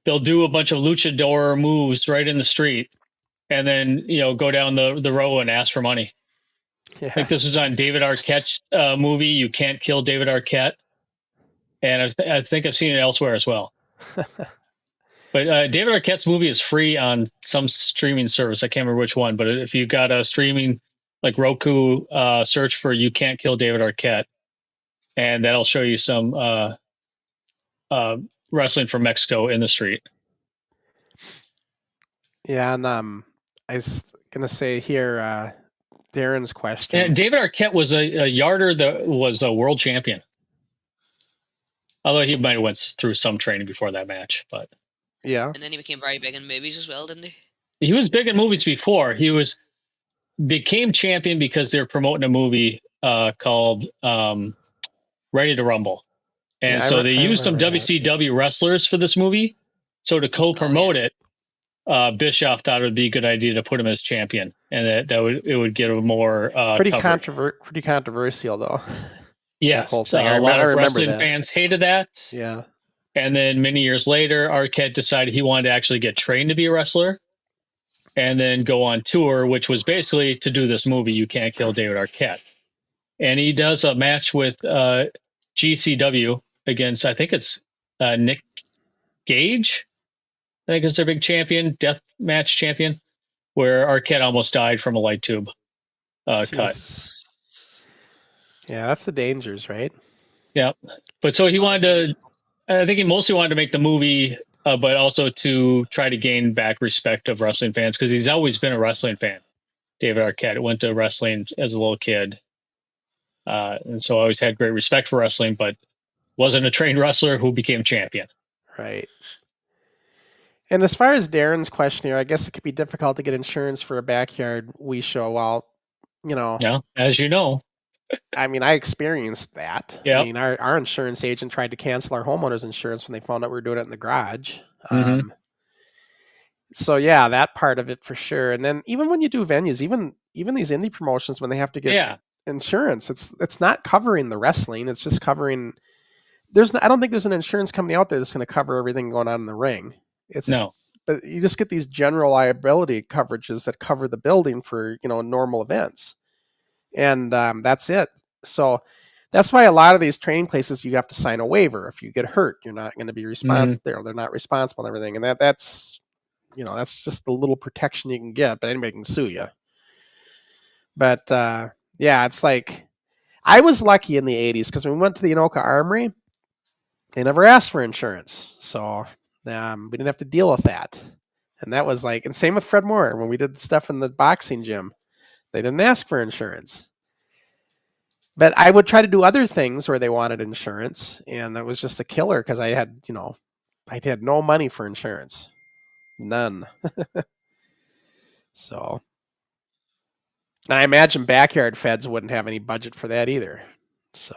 they'll do a bunch of luchador moves right in the street, and then go down the row and ask for money. Yeah. I think this is on David Arquette's movie, You Can't Kill David Arquette, and I think I've seen it elsewhere as well. But David Arquette's movie is free on some streaming service. I can't remember which one, but if you got a streaming like Roku, search for You Can't Kill David Arquette, and that'll show you some wrestling from Mexico in the street. Yeah, and I was gonna say here, Darren's question. And David Arquette was a yarder that was a world champion. Although he might have went through some training before that match, but yeah. And then he became very big in movies as well, didn't he? He was big in movies before. He became champion because they were promoting a movie called Ready to Rumble. And so they used some WCW wrestlers for this movie. So to co-promote it, Bischoff thought it would be a good idea to put him as champion, and it would get a more pretty controversial though. Yes, whole thing. a lot of wrestling that. fans hated that. Yeah, And then many years later, Arquette decided he wanted to actually get trained to be a wrestler and then go on tour, which was basically to do this movie, You Can't Kill David Arquette. And he does a match with GCW against, I think it's Nick Gage. I think it's their big champion, death match champion, where Arquette almost died from a light tube cut. Jesus. Yeah, that's the dangers, right? Yeah. But so he wanted to, I think he mostly wanted to make the movie, but also to try to gain back respect of wrestling fans, because he's always been a wrestling fan. David Arquette went to wrestling as a little kid. And so I always had great respect for wrestling, but wasn't a trained wrestler who became champion. Right. And as far as Darren's question here, I guess it could be difficult to get insurance for a backyard Wii show. Well, Yeah, as you know. I mean, I experienced that. Yep. I mean, our insurance agent tried to cancel our homeowner's insurance when they found out we were doing it in the garage. Mhm. So yeah, that part of it for sure. And then even when you do venues, even these indie promotions, when they have to get insurance, it's not covering the wrestling. It's just covering. I don't think there's an insurance company out there that's going to cover everything going on in the ring. No. But you just get these general liability coverages that cover the building for normal events, and that's it. So that's why a lot of these training places you have to sign a waiver. If you get hurt, you're not going to be responsible. They're not responsible and everything, and that's just the little protection you can get. But anybody can sue you. But yeah, it's like I was lucky in the '80s because when we went to the Anoka Armory, they never asked for insurance, so we didn't have to deal with that. And that was like, and same with Fred Moore when we did stuff in the boxing gym, they didn't ask for insurance. But I would try to do other things where they wanted insurance, and it was just a killer because I had no money for insurance, none. So, and I imagine backyard feds wouldn't have any budget for that either. So.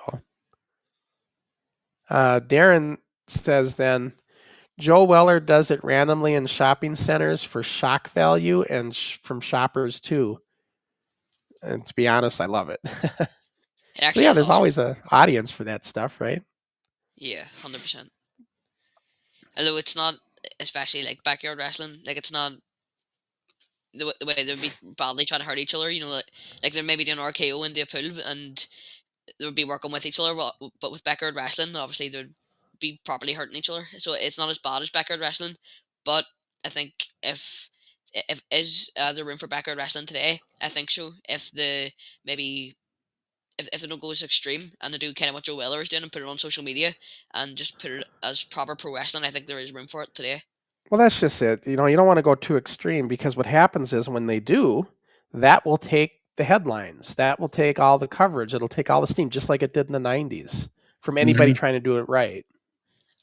Darren says then, Joe Weller does it randomly in shopping centers for shock value and from shoppers too. And to be honest, I love it. So yeah, there's always an audience for that stuff, right? Yeah, 100%. Although it's not, especially like backyard wrestling, like it's not the way they would be badly trying to hurt each other. Like they're maybe doing RKO into a pool and they would be working with each other, but with backyard wrestling, obviously they'd be properly hurting each other. So it's not as bad as backyard wrestling, but I think if is there room for backyard wrestling today, I think so. If they don't go as extreme and they do kind of what Joe Weller is doing and put it on social media and just put it as proper pro wrestling, I think there is room for it today. Well, that's just it. You don't want to go too extreme because what happens is when they do, that will take the headlines. That will take all the coverage. It'll take all the steam, just like it did in the 90s from anybody trying to do it right.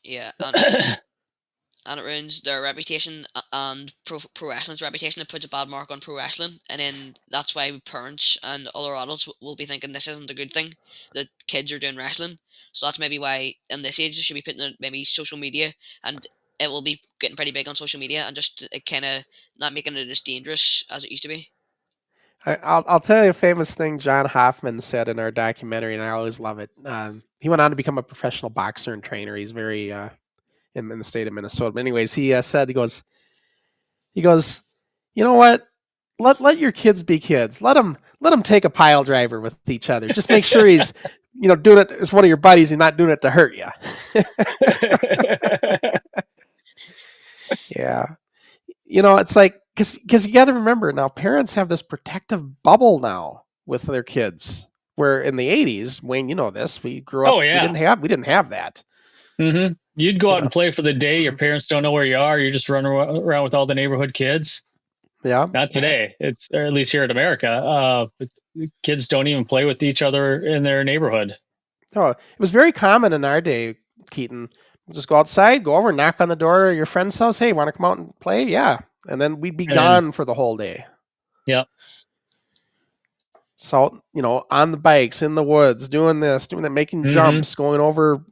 Yeah, and it ruins their reputation and pro wrestling's reputation. It puts a bad mark on pro wrestling, and then that's why parents and other adults will be thinking this isn't a good thing that kids are doing wrestling. So that's maybe why in this age they should be putting it maybe social media, and it will be getting pretty big on social media and just kind of not making it as dangerous as it used to be. I'll tell you a famous thing John Hoffman said in our documentary, and I always love it. He went on to become a professional boxer and trainer. He's very in the state of Minnesota. But anyways, he said, he goes, you know what? Let your kids be kids. Let them take a pile driver with each other. Just make sure he's doing it as one of your buddies. He's not doing it to hurt you. Yeah. It's like, because you got to remember now, parents have this protective bubble now with their kids. Where in the 80s, Wayne, you know this, we grew up. Oh, yeah. We didn't have that. Mm-hmm. You'd go out and play for the day. Your parents don't know where you are. You're just running around with all the neighborhood kids. Yeah. Not today. Or at least here in America. Kids don't even play with each other in their neighborhood. Oh, it was very common in our day, Keaton. We'll just go outside, go over, knock on the door of your friend's house. Hey, want to come out and play? Yeah. And then we'd be gone for the whole day. Yeah. So, on the bikes, in the woods, doing this, doing that, making jumps, going over,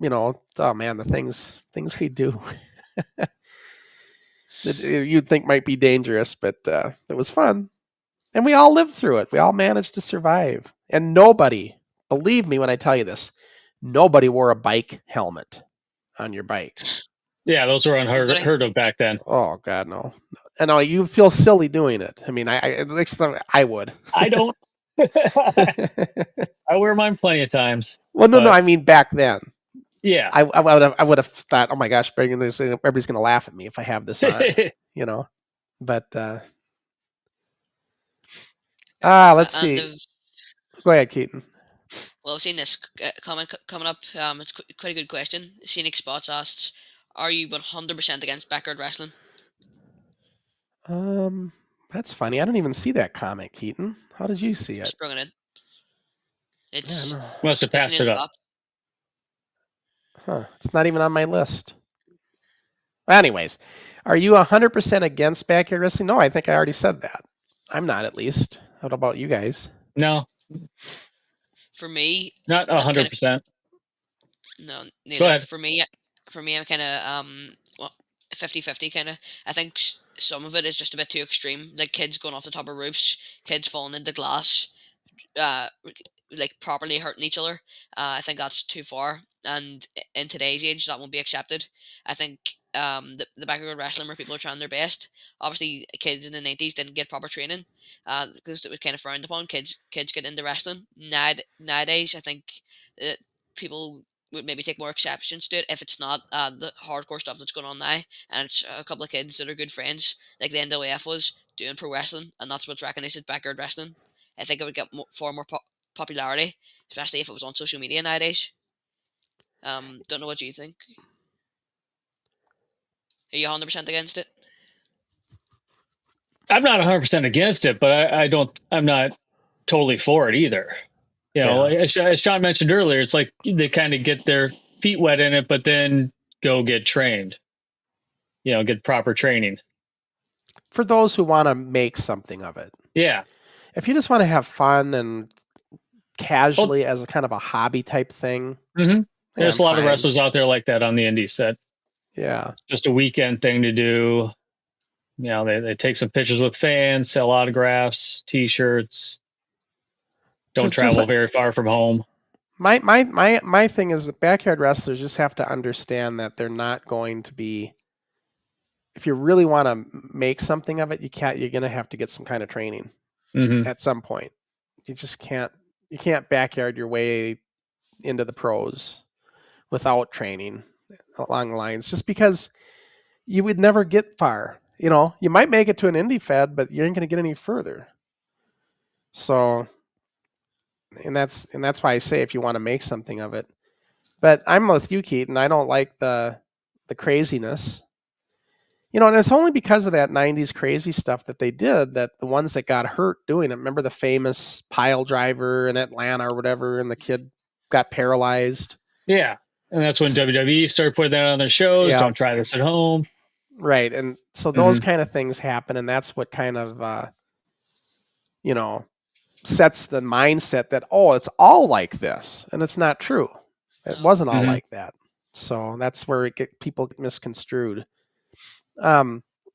oh man, the things we do. that you'd think might be dangerous, but it was fun. And we all lived through it. We all managed to survive. And nobody, believe me when I tell you this, nobody wore a bike helmet on your bike. Yeah, those were unheard of back then. Oh God, no. And no, you feel silly doing it. I mean, I would. I don't. I wear mine plenty of times. Well, no, but I mean back then. yeah. I would have thought, oh my gosh, everybody's going to laugh at me if I have this on, you know. But let's see. Go ahead, Keaton. Well, I've seen this comment coming up. It's quite a good question. Scenic Spots asks, "Are you 100% against backyard wrestling?" That's funny. I don't even see that comment, Keaton. How did you see it? Sprung it in. It's Must have passed it up. Huh? It's not even on my list. Anyways, are you 100% against backyard wrestling? No, I think I already said that. I'm not, at least. How about you guys? No. For me, not 100%. No, neither. Go ahead. For me, I'm kind of 50-50 kind of. I think some of it is just a bit too extreme, like kids going off the top of roofs, kids falling into glass, like properly hurting each other. I think that's too far, and in today's age, that won't be accepted. I think the backyard wrestling where people are trying their best. Obviously, kids in the 90s didn't get proper training because it was kind of frowned upon. Kids get into wrestling. Nowadays, I think that people would maybe take more exceptions to it if it's not the hardcore stuff that's going on now, and it's a couple of kids that are good friends, like the NWF was doing pro wrestling, and that's what's recognized as backyard wrestling. I think it would get far more popularity, especially if it was on social media nowadays. Don't know what you think. Are you 100% against it? I'm not 100% against it, but I'm not totally for it either. You know, as Sean mentioned earlier, it's like they kind of get their feet wet in it, but then go get trained. You know, get proper training. For those who want to make something of it. Yeah. If you just want to have fun and casually as a kind of a hobby type thing. Mm-hmm. There's a lot of wrestlers out there like that on the indie set. Yeah. Just a weekend thing to do. You know, they take some pictures with fans, sell autographs, T-shirts. Don't travel very far from home. My thing is that backyard wrestlers just have to understand that they're not going to be. If you really want to make something of it, you're going to have to get some kind of training at some point. You just can't. You can't backyard your way into the pros without training along the lines. Just because you would never get far. You know, you might make it to an indie fed, but you ain't going to get any further. So, and that's why I say if you want to make something of it. But I'm with you, Keaton. I don't like the craziness. You know, and it's only because of that 90s crazy stuff that they did that the ones that got hurt doing it. Remember the famous pile driver in Atlanta or whatever, and the kid got paralyzed? Yeah. And that's when WWE started putting that on their shows. Yeah. Don't try this at home. Right. And so those kind of things happen, and that's what kind of, you know, sets the mindset that, oh, it's all like this. And it's not true. It wasn't all like that. So that's where people get misconstrued.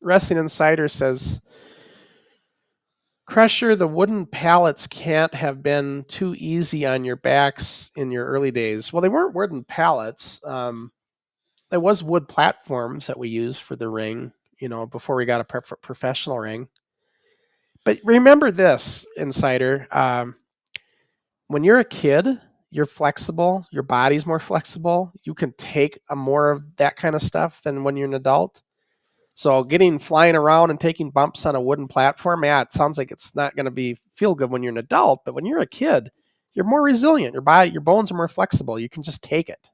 Wrestling Insider says, Crusher, the wooden pallets can't have been too easy on your backs in your early days. Well, they weren't wooden pallets. There was wood platforms that we used for the ring, you know, before we got a professional ring. But remember this, Insider. When you're a kid, you're flexible. Your body's more flexible. You can take more of that kind of stuff than when you're an adult. So flying around and taking bumps on a wooden platform, yeah, it sounds like it's not going to feel good when you're an adult. But when you're a kid, you're more resilient. Your bones are more flexible. You can just take it.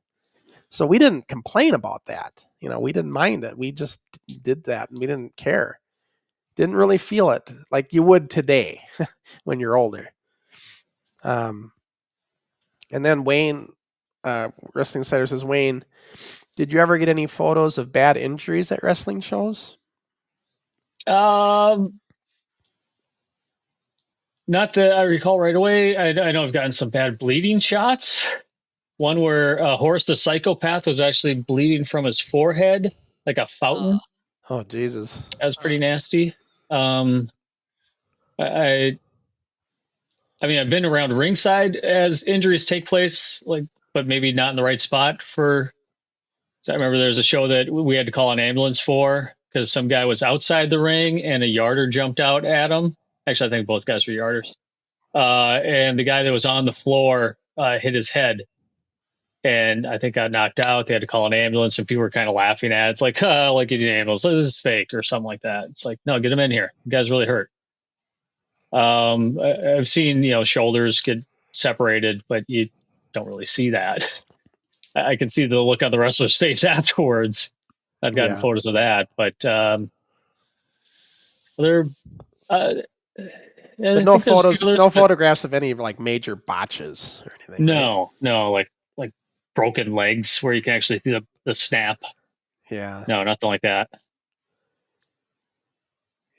So we didn't complain about that. You know, we didn't mind it. We just did that, and we didn't care. Didn't really feel it like you would today when you're older. And then Wayne, Wrestling Insider says, Wayne, did you ever get any photos of bad injuries at wrestling shows? Not that I recall right away. I know I've gotten some bad bleeding shots. One where Horse the Psychopath was actually bleeding from his forehead like a fountain. Oh, Jesus. That was pretty nasty. I mean, I've been around ringside as injuries take place, but maybe not in the right spot for So I remember there was a show that we had to call an ambulance for because some guy was outside the ring and a yarder jumped out at him. Actually, I think both guys were yarders. And the guy that was on the floor hit his head and I think got knocked out. They had to call an ambulance and people were kind of laughing at it. It's like, like you need an ambulance. This is fake or something like that. It's like, no, get him in here. The guy's really hurt. I've seen, shoulders get separated, but you don't really see that. I can see the look on the wrestler's face afterwards. I've gotten photos of that, but they're no photographs of any like major botches or anything. No, like broken legs where you can actually see the snap. Yeah. No, nothing like that.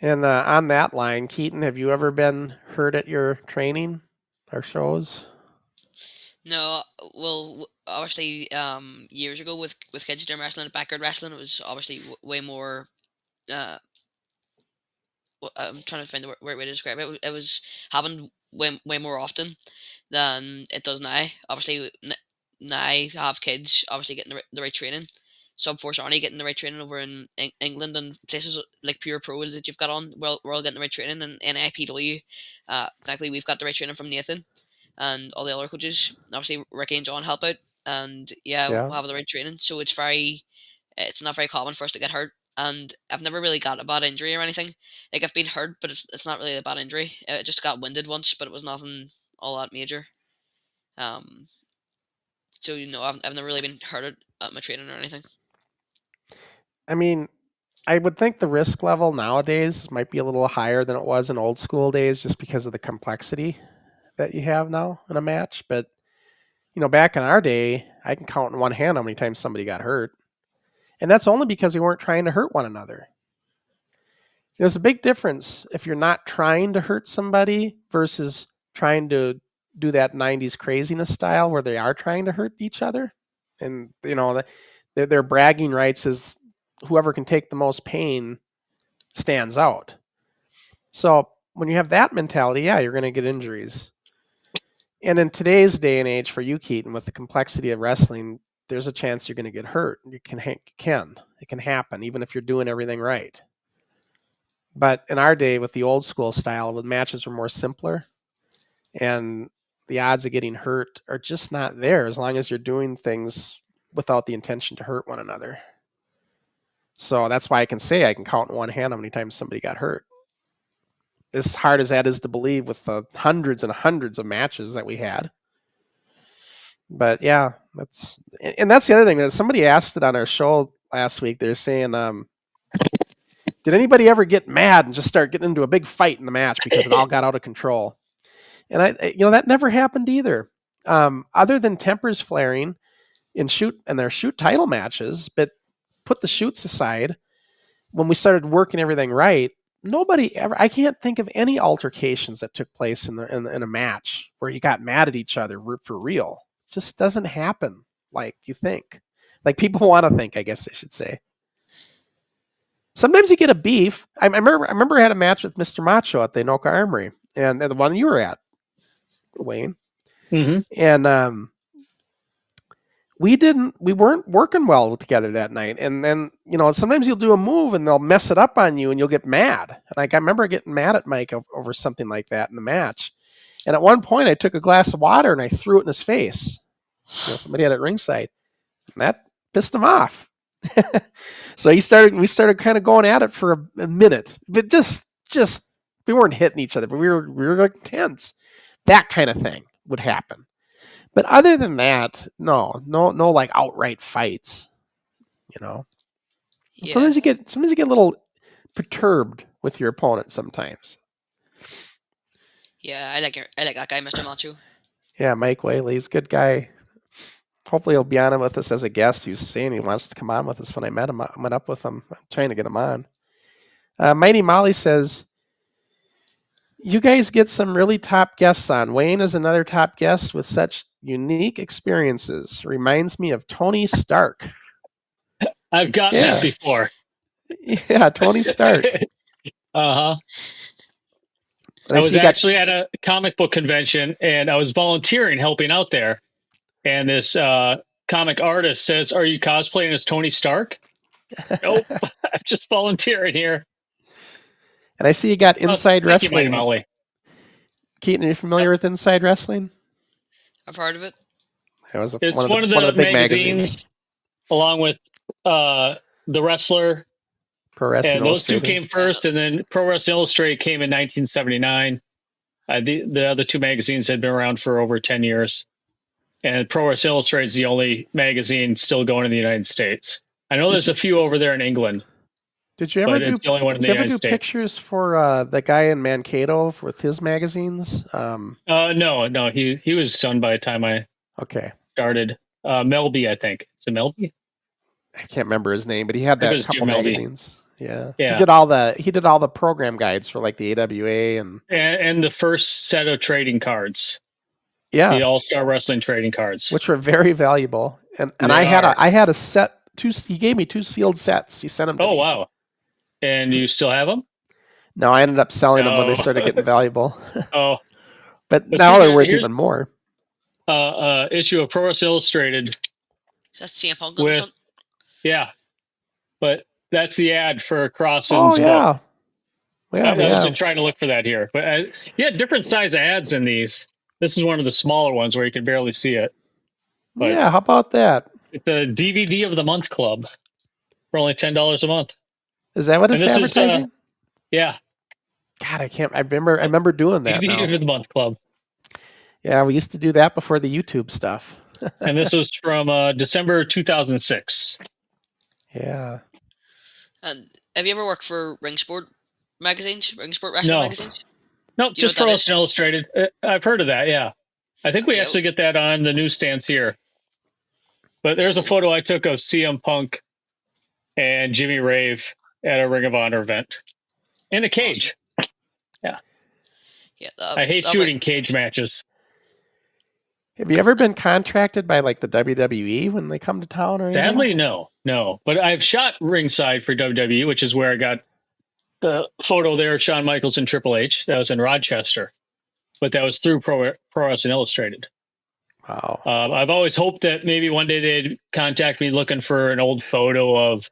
And on that line, Keaton, have you ever been hurt at your training or shows? No, well, obviously, years ago with kids doing wrestling and backyard wrestling, it was obviously way more. I'm trying to find the right way to describe it. It was happened way more often than it does now. Obviously, now I have kids, obviously getting the right training. Sub Force Arnie getting the right training over in England and places like Pure Pro that you've got on. We're all getting the right training, and NIPW. Thankfully, we've got the right training from Nathan and all the other coaches. Obviously, Ricky and John help out, and we'll have the right training. So it's not very common for us to get hurt. And I've never really got a bad injury or anything. Like I've been hurt, but it's not really a bad injury. I just got winded once, but it was nothing all that major. So I've never really been hurt at my training or anything. I mean, I would think the risk level nowadays might be a little higher than it was in old school days, just because of the complexity that you have now in a match. But back in our day, I can count in one hand how many times somebody got hurt. And that's only because we weren't trying to hurt one another. There's a big difference if you're not trying to hurt somebody versus trying to do that 90s craziness style where they are trying to hurt each other. And, their bragging rights is whoever can take the most pain stands out. So when you have that mentality, you're going to get injuries. And in today's day and age for you, Keaton, with the complexity of wrestling, there's a chance you're going to get hurt. It can happen, even if you're doing everything right. But in our day, with the old school style, the matches were more simpler, and the odds of getting hurt are just not there as long as you're doing things without the intention to hurt one another. So that's why I can count in one hand how many times somebody got hurt. As hard as that is to believe with the hundreds and hundreds of matches that we had. But that's the other thing that somebody asked it on our show last week. They're saying, did anybody ever get mad and just start getting into a big fight in the match because it all got out of control? And that never happened either. Other than tempers flaring in their shoot title matches, but put the shoots aside, when we started working everything right, I can't think of any altercations that took place in a match where you got mad at each other for real. Just doesn't happen like you think. Like people want to think, I guess I should say. Sometimes you get a beef. I remember I had a match with Mr. Macho at the Anoka Armory, and the one you were at, Wayne. Mm-hmm. And we weren't working well together that night. And then, sometimes you'll do a move and they'll mess it up on you and you'll get mad. Like I remember getting mad at Mike over something like that in the match. And at one point I took a glass of water and I threw it in his face. Somebody had it ringside. And that pissed him off. So we started kind of going at it for a minute. But just we weren't hitting each other, but we were like tense. That kind of thing would happen. But other than that, no like outright fights, Yeah. Sometimes you get a little perturbed with your opponent sometimes. Yeah, I like that guy, Mr. Macho. Yeah, Mike Whaley, he's a good guy. Hopefully he'll be on with us as a guest. He was saying he wants to come on with us when I met up with him. I'm trying to get him on. Mighty Molly says, you guys get some really top guests on. Wayne is another top guest with such unique experiences. Reminds me of Tony Stark. I've gotten that before. Yeah, Tony Stark. Uh-huh. I was actually at a comic book convention and I was volunteering, helping out there. And this comic artist says, "Are you cosplaying as Tony Stark?" Nope, I'm just volunteering here. And I see you got Inside Thank you, Mighty Wrestling. Molly. Keaton, are you familiar with Inside Wrestling? I've heard of it. That was It's one of the big magazines. along with The Wrestler, Pro Wrestling and those two Illustrated. came first, and then Pro Wrestling Illustrated came in 1979. The other two magazines had been around for over 10 years, and Pro Wrestling Illustrated is the only magazine still going in the United States. I know there's a few over there in England. Did you ever do States. pictures for the guy in Mankato with his magazines? No, he was done by the time I started. Melby, I think. Is it Melby? I can't remember his name, but he had that couple magazines. Yeah. Yeah. He did all the program guides for like the AWA and the first set of trading cards. Yeah. The All-Star Wrestling trading cards, which were very valuable. And I had a set. He gave me 2 sealed sets. He sent them to me. Oh wow. And you still have them? No, I ended up selling them when they started getting valuable. Oh. But now they're worth even more. Issue of Pro Wrestling Illustrated. Is that CM Punk on the front? Yeah. But that's the ad for Crossen's book. I was trying to look for that here. But different size ads in these. This is one of the smaller ones where you can barely see it. But yeah, how about that? It's a DVD of the month club for only $10 a month. Is that what it's advertising? Yeah. God, I remember doing that. DVD of the month club. Yeah, we used to do that before the YouTube stuff. And this was from December 2006. Yeah. And have you ever worked for Ring Sport magazines? Ring Sport Wrestling magazines? No, just Pro Wrestling Illustrated. I've heard of that, yeah. I think we actually get that on the newsstands here. But there's a photo I took of CM Punk and Jimmy Rave at a Ring of Honor event. In a cage. Yeah. I hate shooting cage matches. Have you ever been contracted by like the WWE when they come to town or anything? Sadly, no. But I've shot ringside for WWE, which is where I got the photo there of Shawn Michaels and Triple H. That was in Rochester. But that was through Pro Wrestling Illustrated. Wow. I've always hoped that maybe one day they'd contact me looking for an old photo of,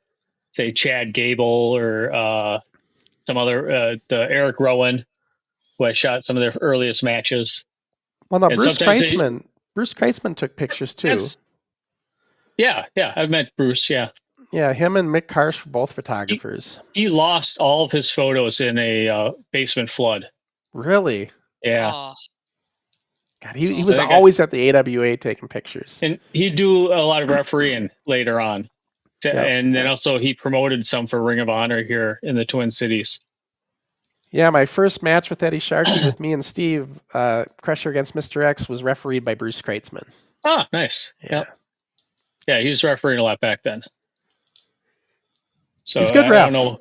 say, Chad Gable or some other, the Eric Rowan, who I shot some of their earliest matches. Well, no, Bruce Kreitzman took pictures too. Yeah, I've met Bruce, yeah. Yeah, him and Mick Karsh were both photographers. He lost all of his photos in a basement flood. Really? Yeah. Oh. God, he was always at the AWA taking pictures. And he'd do a lot of refereeing later on. And then also he promoted some for Ring of Honor here in the Twin Cities. Yeah, my first match with Eddie Sharkey with me and Steve, Crusher against Mr. X, was refereed by Bruce Kreitzman. Oh, nice. Yeah. Yeah, he was refereeing a lot back then. So he's a good ref. I don't know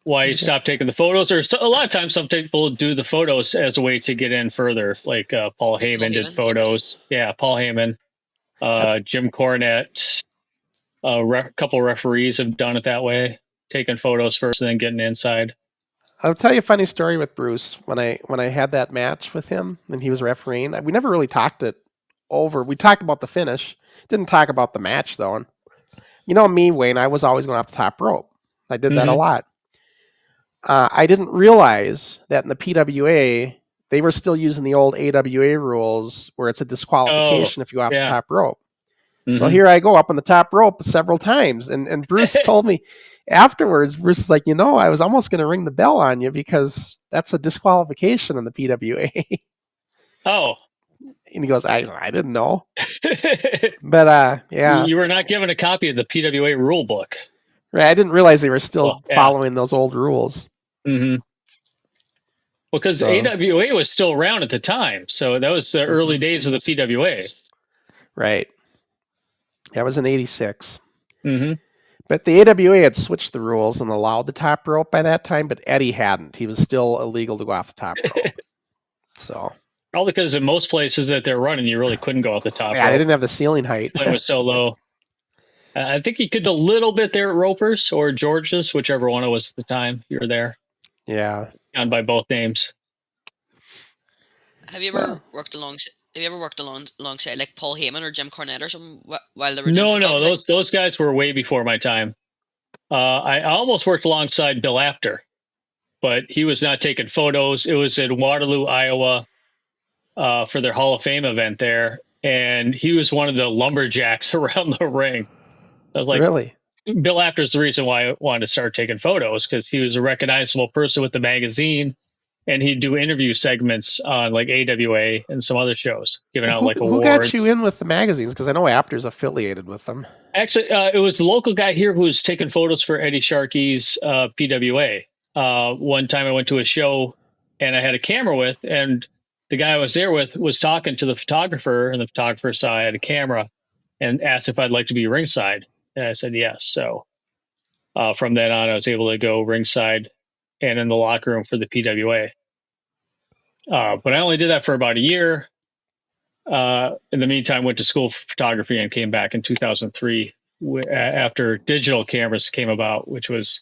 why he stopped taking the photos. Or a lot of times some people do the photos as a way to get in further. Like Paul Heyman did photos. Yeah, Paul Heyman. Jim Cornette. A couple referees have done it that way. Taking photos first and then getting inside. I'll tell you a funny story with Bruce. When I had that match with him and he was refereeing, we never really talked it over. We talked about the finish. Didn't talk about the match, though. And you know me, Wayne, I was always going off the top rope. I did that a lot. I didn't realize that in the PWA, they were still using the old AWA rules where it's a disqualification if you go off the top rope. Mm-hmm. So here I go up on the top rope several times. And Bruce told me afterwards, Bruce was like, I was almost going to ring the bell on you because that's a disqualification in the PWA. Oh. And he goes, I didn't know. But, yeah. You were not given a copy of the PWA rule book. Right. I didn't realize they were still following those old rules. Mm-hmm. Well, because AWA was still around at the time. So that was the early days of the PWA. Right. That was in 86. Mm-hmm. But the AWA had switched the rules and allowed the top rope by that time, but Eddie hadn't. He was still illegal to go off the top rope. So... Probably because in most places that they're running, you really couldn't go off the top. Yeah, they didn't have the ceiling height. It was so low. I think you could a little bit there at Roper's or George's, whichever one it was at the time you were there. Yeah. Down by both names. Have you ever worked alongside? Have you ever worked alongside like Paul Heyman or Jim Cornette or something while they were doing No, photography? those guys were way before my time. I almost worked alongside Bill Apter, but he was not taking photos. It was in Waterloo, Iowa, for their Hall of Fame event there, and he was one of the lumberjacks around the ring. I was like, Really? Bill Apter's the reason why I wanted to start taking photos, because he was a recognizable person with the magazine, and he'd do interview segments on like AWA and some other shows, giving out like Who got awards. you in with the magazines? Because I know Apter's affiliated with them. Actually, it was the local guy here who was taking photos for Eddie Sharkey's PWA. One time I went to a show and I had a camera with, and the guy I was there with was talking to the photographer, and the photographer saw I had a camera and asked if I'd like to be ringside. And I said yes. So from then on, I was able to go ringside and in the locker room for the PWA. But I only did that for about a year. In the meantime, went to school for photography and came back in 2003 after digital cameras came about, which was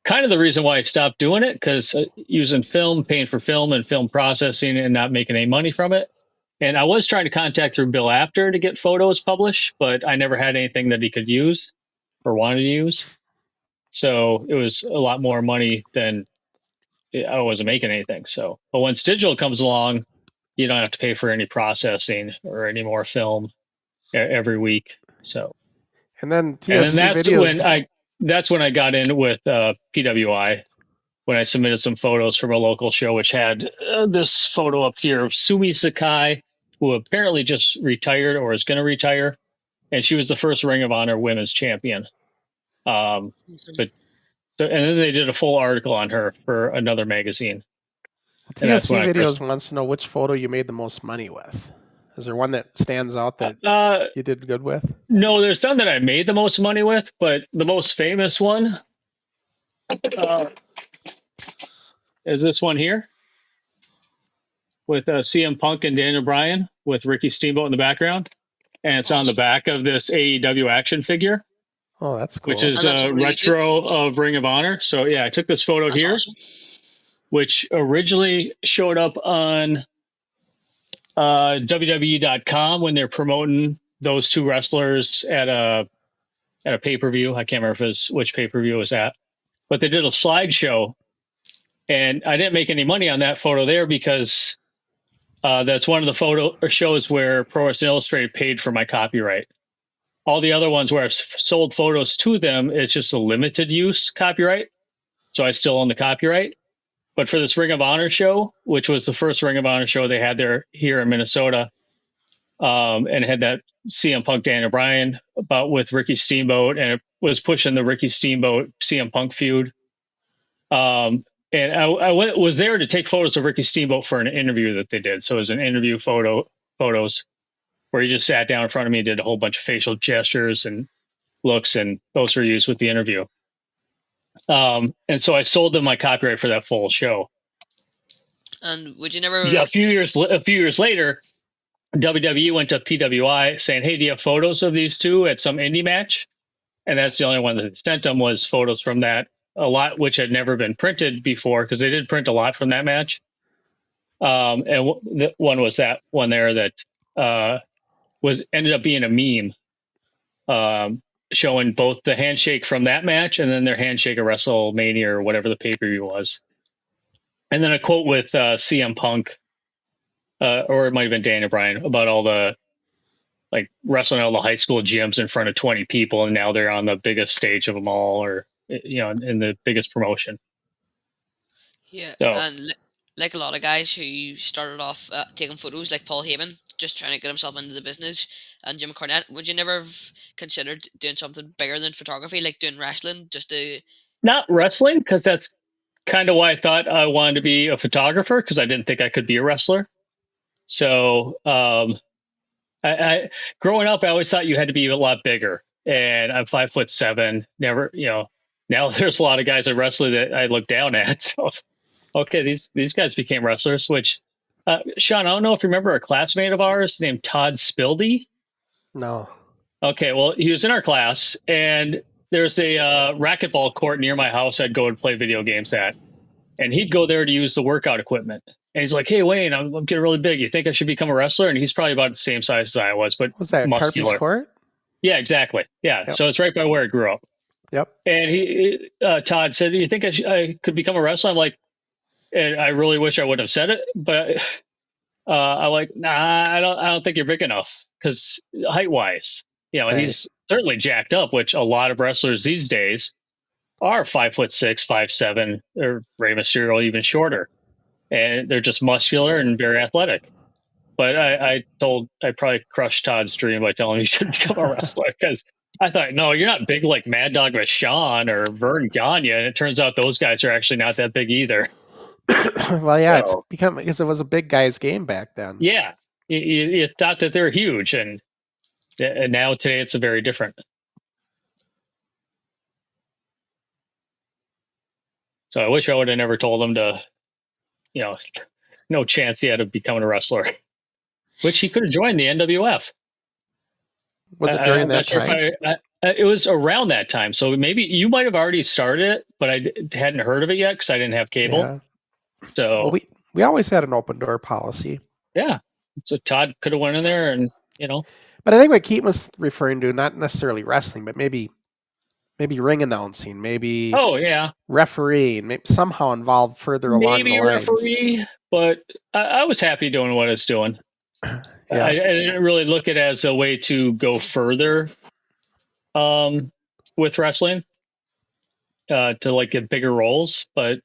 kind of the reason why I stopped doing it, because using film, paying for film and film processing and not making any money from it. And I was trying to contact through Bill Apter to get photos published, but I never had anything that he could use or wanted to use. So it was a lot more money than I wasn't making anything. So, but once digital comes along, you don't have to pay for any processing or any more film every week. So, And then and TSC then videos. that's when I got in with PWI, when I submitted some photos from a local show, which had this photo up here of Sumi Sakai, who apparently just retired or is going to retire, and she was the first Ring of Honor Women's Champion. And then they did a full article on her for another magazine. TSC videos wants to know which photo you made the most money with. Is there one that stands out that you did good with? No, there's none that I made the most money with, but the most famous one is this one here with CM Punk and Daniel Bryan with Ricky Steamboat in the background. And it's on the back of this AEW action figure. Oh, that's cool. Which is a retro of Ring of Honor. So, yeah, I took this photo here, awesome, which originally showed up on WWE.com when they're promoting those two wrestlers at a pay-per-view. I can't remember which pay-per-view it was at. But they did a slideshow, and I didn't make any money on that photo there because that's one of the photo shows where Pro Wrestling Illustrated paid for my copyright. All the other ones where I've sold photos to them, it's just a limited use copyright. So I still own the copyright. But for this Ring of Honor show, which was the first Ring of Honor show they had here in Minnesota, and had that CM Punk Daniel Bryan bout with Ricky Steamboat, and it was pushing the Ricky Steamboat CM Punk feud. And I was there to take photos of Ricky Steamboat for an interview that they did. So it was an interview photos where he just sat down in front of me, did a whole bunch of facial gestures and looks, and those were used with the interview. And so I sold them my copyright for that full show. And would you never? Yeah, a few years later, WWE went to PWI saying, "Hey, do you have photos of these two at some indie match?" And that's the only one that they sent them was photos from that, a lot which had never been printed before, because they did print a lot from that match. And one was that one there that ended up being a meme, showing both the handshake from that match and then their handshake at WrestleMania or whatever the pay-per-view was. And then a quote with CM Punk, or it might have been Daniel Bryan, about all the like wrestling all the high school gyms in front of 20 people, and now they're on the biggest stage of them all, or in the biggest promotion. Yeah, so, and like a lot of guys who started off taking photos, like Paul Heyman, just trying to get himself into the business, and Jim Cornette, would you never have considered doing something bigger than photography, like doing wrestling, just to... Not wrestling, because that's kind of why I thought I wanted to be a photographer, because I didn't think I could be a wrestler. So I growing up, I always thought you had to be a lot bigger, and I'm 5'7". Never, now there's a lot of guys that wrestle that I look down at. So, okay, these guys became wrestlers. Which, Sean, I don't know if you remember a classmate of ours named Todd Spildy. No. Okay, well, he was in our class, and there's a racquetball court near my house I'd go and play video games at. And he'd go there to use the workout equipment. And he's like, "Hey Wayne, I'm getting really big. You think I should become a wrestler?" And he's probably about the same size as I was, but What was that Carpy's muscular. Court? Yeah, exactly. Yeah, Yep. so it's right by where I grew up. Yep. And Todd said, "Do you think I could become a wrestler?" I'm like, and I really wish I wouldn't have said it, but I'm like, nah, I don't think you're big enough because height wise, Right. he's certainly jacked up, which a lot of wrestlers these days are 5'6", 5'7", or Rey Mysterio even shorter, and they're just muscular and very athletic. But I probably crushed Todd's dream by telling him he should become a wrestler because I thought, no, you're not big like Mad Dog Vachon or Vern Gagne, and it turns out those guys are actually not that big either. Well, yeah, So- it's become because it was a big guy's game back then. Yeah, you thought that they're huge, and now today it's a very different. So I wish I would have never told him to, no chance he had of becoming a wrestler, which he could have joined the NWF. Was it during that time? It was around that time, so maybe you might have already started it, but I hadn't heard of it yet because I didn't have cable. Yeah. So Well, we always had an open door policy. yeah, so Todd could have went in there, and But I think what Keaton was referring to, not necessarily wrestling, but maybe ring announcing, maybe oh yeah, refereeing, maybe somehow involved further along maybe the lines. referee. But I was happy doing what I was doing. Yeah. I didn't really look at it as a way to go further with wrestling to like get bigger roles, but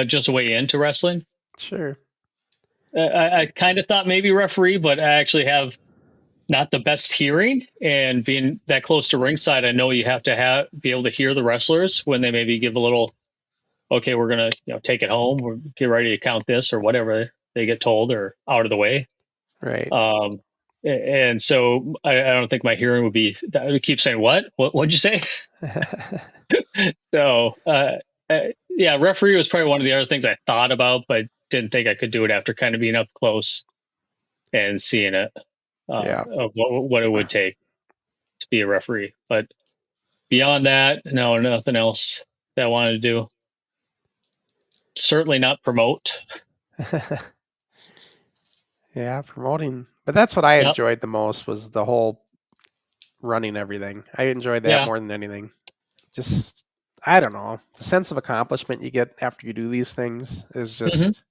just a way into wrestling. Sure. I kind of thought maybe referee, but I actually have not the best hearing, and being that close to ringside, I know you have to be able to hear the wrestlers when they maybe give a little, okay, we're gonna take it home, or get ready to count this, or whatever they get told, or out of the way. Right. And so I don't think my hearing would be. I would keep saying, what'd you say? So yeah, referee was probably one of the other things I thought about, but didn't think I could do it after kind of being up close and seeing it. Of what it would take to be a referee. But beyond that, no, nothing else that I wanted to do. Certainly not promote. Yeah, promoting. But that's what I Yep. enjoyed the most, was the whole running everything. I enjoyed that Yeah. more than anything. Just, I don't know, the sense of accomplishment you get after you do these things is just,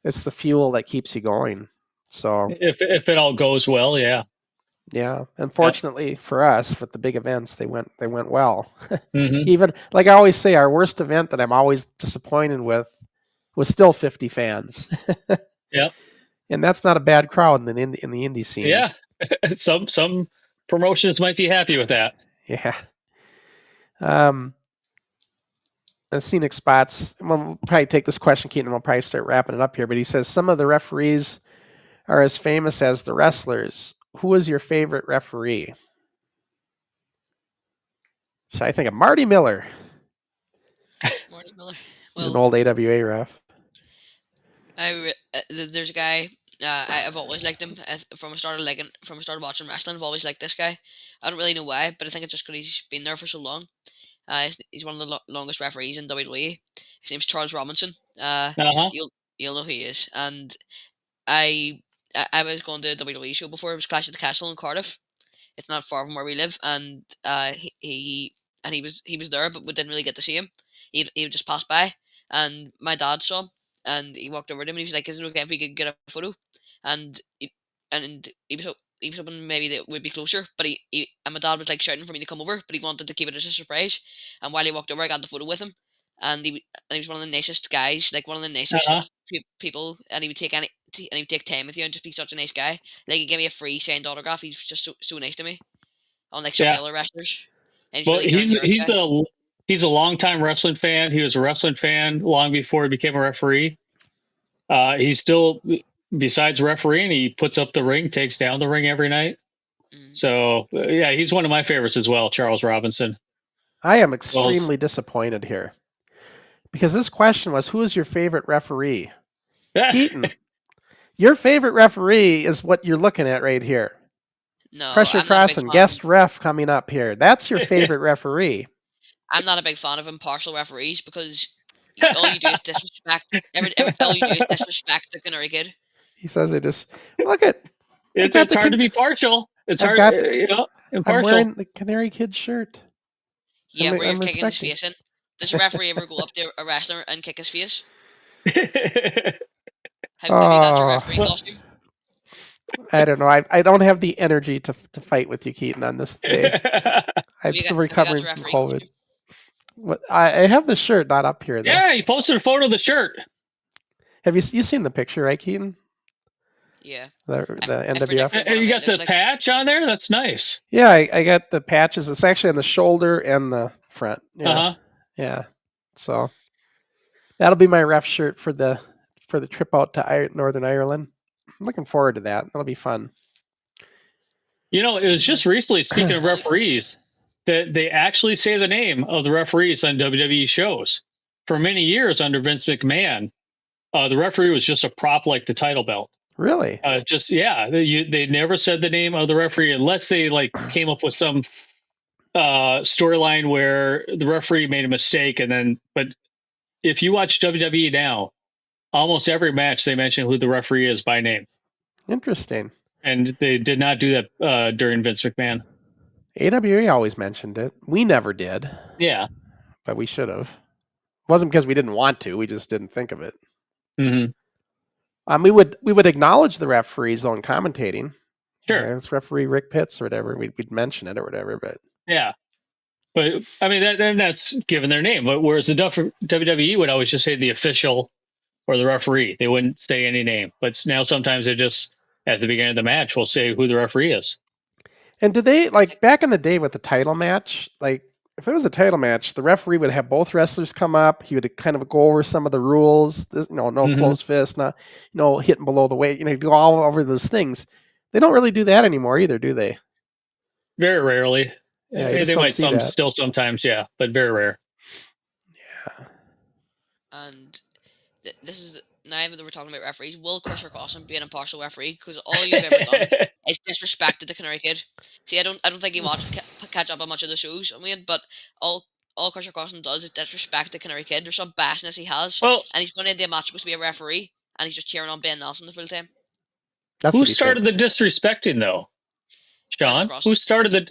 it's the fuel that keeps you going. So If it all goes well, yeah. yeah, unfortunately for us, with the big events, they went well. hmm Even, like I always say, our worst event that I'm always disappointed with was still 50 fans. Yep. And that's not a bad crowd in the indie scene. Yeah. Some promotions might be happy with that. Yeah. The scenic spots. We'll probably take this question, Keaton, and we'll probably start wrapping it up here. But he says some of the referees are as famous as the wrestlers. Who is your favorite referee? So I think of Marty Miller. Marty Miller. He's an Well, old AWA ref. there's a guy. I've always liked him from the start of watching wrestling. I've always liked this guy. I don't really know why, but I think it's just because he's been there for so long. He's one of the longest referees in WWE. His name's Charles Robinson. Uh-huh. You'll know who he is. And I was going to a WWE show before. It was Clash at the Castle in Cardiff. It's not far from where we live, and he was there, but we didn't really get to see him. He would just pass by, and my dad saw him, and he walked over to him, and he was like, "Is it okay if we could get a photo?" And he was hoping maybe that we'd be closer, but and my dad was like shouting for me to come over, but he wanted to keep it as a surprise. And while he walked over, I got the photo with him, and he was one of the nicest guys, like one of the nicest Uh-huh. people, and he would take time with you and just be such a nice guy. Like, he gave me a free signed autograph. He's just so nice to me. Unlike some of Yeah. the other wrestlers. And Well, really down to earth guy. he's a longtime wrestling fan. He was a wrestling fan long before he became a referee. He's still, besides refereeing, he puts up the ring, takes down the ring every night. Mm. So yeah, he's one of my favorites as well, Charles Robinson. I am extremely disappointed here, because this question was, who is your favorite referee? Keaton, your favorite referee is what you're looking at right here. No, Crusher I'm not a big Crossen, fan. guest ref coming up here. That's your favorite referee. I'm not a big fan of impartial referees because all you do is disrespect. All you do is disrespect the Canary Kid. He says it just look at. It's got the hard can- to be partial. It's I've hard, got the- you know, I'm impartial. wearing the Canary Kid shirt. Yeah, I'm where you're kicking his respecting. face in. Does a referee ever go up to a wrestler and kick his face? Have you got your referee costume? I don't know. I don't have the energy to fight with you, Keaton, on this today. I'm still recovering from COVID. What I have the shirt not up here though. Yeah, he posted a photo of the shirt. Have you seen the picture, right, Keaton? Yeah. The NWF. predicted- And you got the Like- patch on there? That's nice. Yeah, I got the patches. It's actually on the shoulder and the front. Yeah. Uh-huh. Yeah. So that'll be my ref shirt for the trip out to Northern Ireland. I'm looking forward to that. That'll be fun. You know, it was just recently, speaking of referees, that they actually say the name of the referees on WWE shows. For many years under Vince McMahon, the referee was just a prop like the title belt. Really? They never said the name of the referee unless they like came up with some storyline where the referee made a mistake, but if you watch WWE now, almost every match they mention who the referee is by name. Interesting. And they did not do that during Vince McMahon. AWE always mentioned it. We never did, Yeah. but we should have. It wasn't because we didn't want to. We just didn't think of it. Mm-hmm. We would acknowledge the referees on commentating. Sure. It's referee Rick Pitts or whatever. We'd mention it or whatever, but Yeah. But I mean, that's given their name. But whereas the WWE would always just say the official or the referee, they wouldn't say any name. But now sometimes they just at the beginning of the match will say who the referee is. And do they like back in the day with the title match? Like if it was a title match, the referee would have both wrestlers come up. He would kind of go over some of the rules. No closed fist, not hitting below the weight. Do all over those things. They don't really do that anymore either, do they? Very rarely. Yeah, you just they don't might see that. still sometimes, yeah, but very rare. Yeah. And this is now that we're talking about referees. Will Crusher Crossen be an impartial referee? Because all you've ever done is disrespected the Canary Kid. See, I don't think he catch up on much of the shows. I mean, but all Crusher Crossen does is disrespect the Canary Kid. There's some bashness he has, and he's going into a match supposed to be a referee, and he's just cheering on Ben Nelson the full time. That's who what he started the thinks. disrespecting though? Sean, who started the?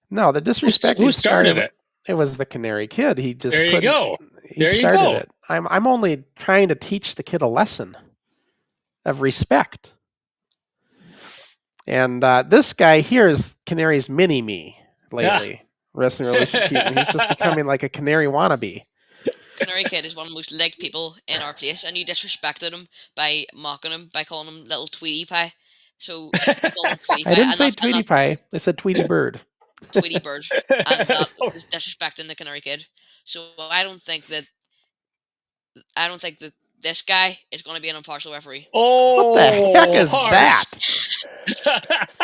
No, the disrespecting Who started it? It was the Canary Kid. He just There you go. He started it. I'm only trying to teach the kid a lesson of respect. And this guy here is Canary's mini-me lately. Wrestling Revolution Keaton. He's just becoming like a Canary wannabe. Canary Kid is one of the most liked people in our place, and you disrespected him by mocking him, by calling him little Tweety Pie. So we call him Tweety Pie. I didn't say Tweety Pie. I said Tweety Bird. Tweety Bird. And that was disrespecting the Canary Kid. So I don't think that this guy is going to be an impartial referee. Oh, what the heck is that?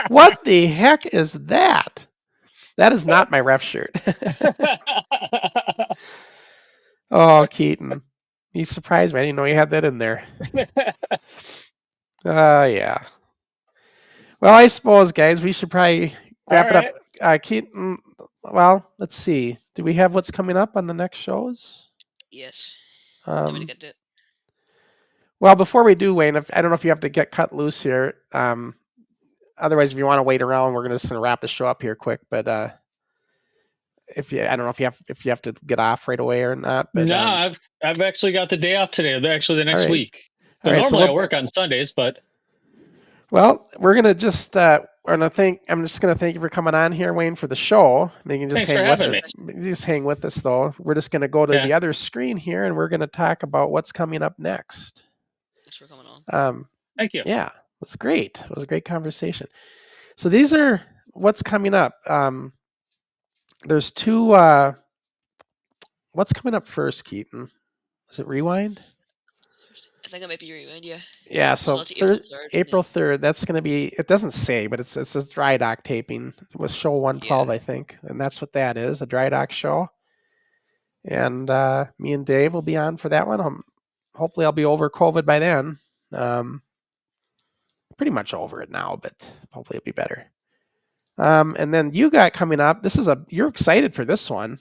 What the heck is that? That is not my ref shirt. Oh, Keaton. You surprised me. I didn't know you had that in there. Yeah. Well, I suppose, guys, we should probably wrap it up. Keaton, well, let's see. Do we have what's coming up on the next shows? Yes. Well, get to it. before we do, Wayne, I don't know if you have to get cut loose here. Otherwise, if you want to wait around, we're just going to wrap the show up here quick. But I don't know if you have to get off right away or not. But no, I've actually got the day off today. Actually, the next week. Normally I work on Sundays, but. Well, we're gonna just I'm just gonna thank you for coming on here, Wayne, for the show. You can just hang with us. Just hang with us, though. We're just gonna go to the other screen here, and we're gonna talk about what's coming up next. Thanks for coming on. Thank you. Yeah, it was great. It was a great conversation. So these are what's coming up. There's two. What's coming up first, Keaton? Is it Rewind? I think it might be Rewind, yeah. Yeah, so April 3rd, that's going to be, it doesn't say, but it's a dry dock taping. It was show 112, I think. And that's what that is, a dry dock show. And me and Dave will be on for that one. Hopefully I'll be over COVID by then. Pretty much over it now, but hopefully it'll be better. And then you got coming up, you're excited for this one.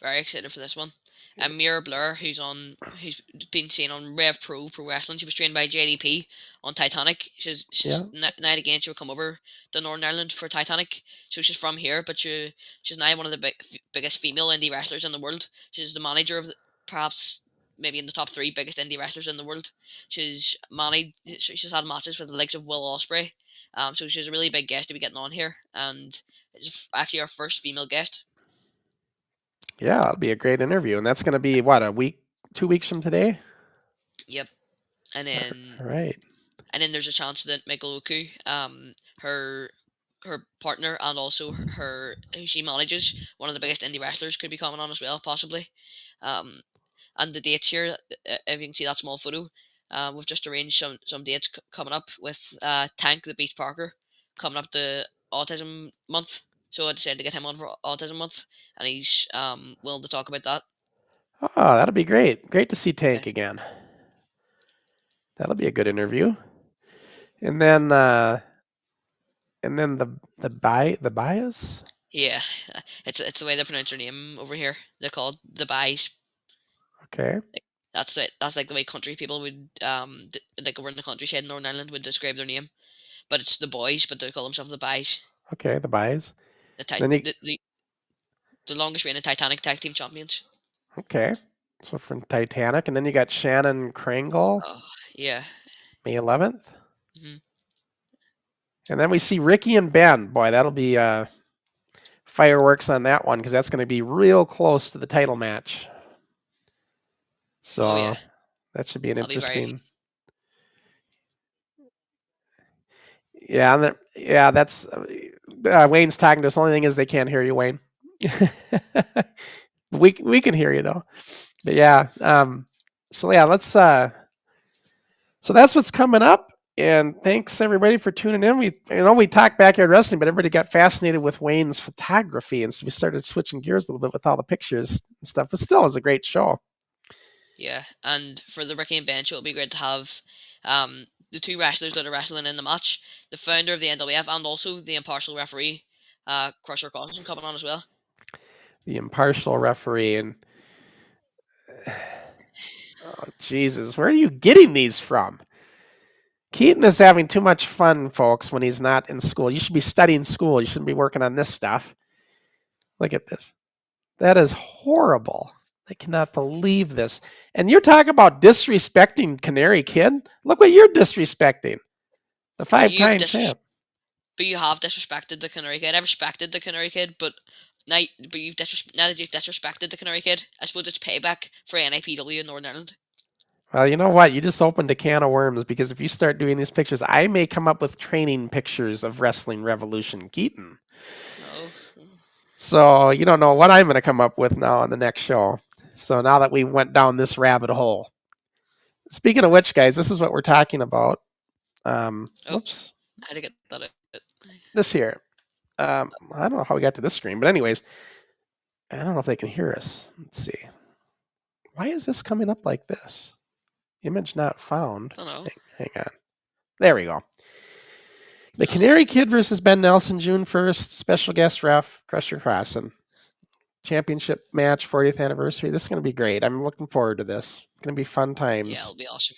Very excited for this one. And Mira Blair, who's been seen on Rev Pro Wrestling. She was trained by JDP on Titanic. Now again she'll come over to Northern Ireland for Titanic. So she's from here, but she's now one of the biggest female indie wrestlers in the world. She's the manager of perhaps maybe in the top 3 biggest indie wrestlers in the world. She's had matches with the likes of Will Ospreay. So she's a really big guest to be getting on here, and it's actually our first female guest. Yeah, it'll be a great interview, and that's going to be what, a week, 2 weeks from today. Yep, and then All right. And then there's a chance that Michael Oku, her partner, and also who she manages, one of the biggest indie wrestlers, could be coming on as well, possibly. And the dates here, if you can see that small photo, we've just arranged some dates coming up with Tank the Beast Parker coming up to Autism Month. So I decided to get him on for Autism Month, and he's willing to talk about that. Oh, that'll be great. Great to see Tank again. That'll be a good interview. And then the bias. Yeah, it's the way they pronounce their name over here. They're called the Bies. Okay. That's like the way country people would like over in the countryside in Northern Ireland would describe their name, but it's the boys, but they call themselves the Bies. Okay, the bias. The longest reigning Titanic tag team champions. Okay, so from Titanic, and then you got Shannon Kringle. Oh, yeah. May 11th. Mm-hmm. And then we see Ricky and Ben. Boy, that'll be fireworks on that one because that's going to be real close to the title match. So that should be an interesting. That's Wayne's talking to us. The only thing is they can't hear you, Wayne. we can hear you though. But yeah, let's. So that's what's coming up. And thanks everybody for tuning in. We talked backyard wrestling, but everybody got fascinated with Wayne's photography, and so we started switching gears a little bit with all the pictures and stuff. But still, it was a great show. Yeah, and for the Ricky and Ben show, it'll be great to have the 2 wrestlers that are wrestling in the match, the founder of the NWF, and also the impartial referee, Crusher Crossen, coming on as well. The impartial referee, and oh Jesus, where are you getting these from? Keaton is having too much fun, folks, when he's not in school. You should be studying school. You shouldn't be working on this stuff. Look at this. That is horrible. I cannot believe this. And you're talking about disrespecting Canary Kid? Look what you're disrespecting. The 5-time champ. But you have disrespected the Canary Kid. I respected the Canary Kid, but now that you've disrespected the Canary Kid, I suppose it's payback for NIPW in Northern Ireland. Well, you know what? You just opened a can of worms, because if you start doing these pictures, I may come up with training pictures of wrestling Revolution Keaton. No. So you don't know what I'm going to come up with now on the next show. So now that we went down this rabbit hole. Speaking of which, guys, this is what we're talking about. Oops. I had to get that out. This here. I don't know how we got to this screen, but anyways, I don't know if they can hear us. Let's see. Why is this coming up like this? Image not found. I don't know. Hang on. There we go. The Canary Kid versus Ben Nelson, June 1st. Special guest ref, Crusher Crossen. Championship match, 40th anniversary. This is going to be great. I'm looking forward to this. It's going to be fun times. Yeah, it'll be awesome.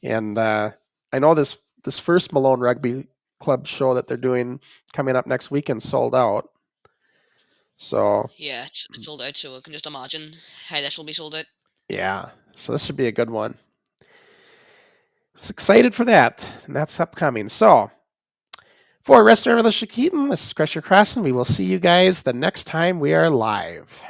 And I know this first Malone Rugby Club show that they're doing coming up next weekend sold out. So yeah, it's sold out. So I can just imagine how this will be sold out. Yeah, so this should be a good one. Just excited for that, and that's upcoming. So for Revolution Keaton, this is Crusher Crossen. We will see you guys the next time we are live.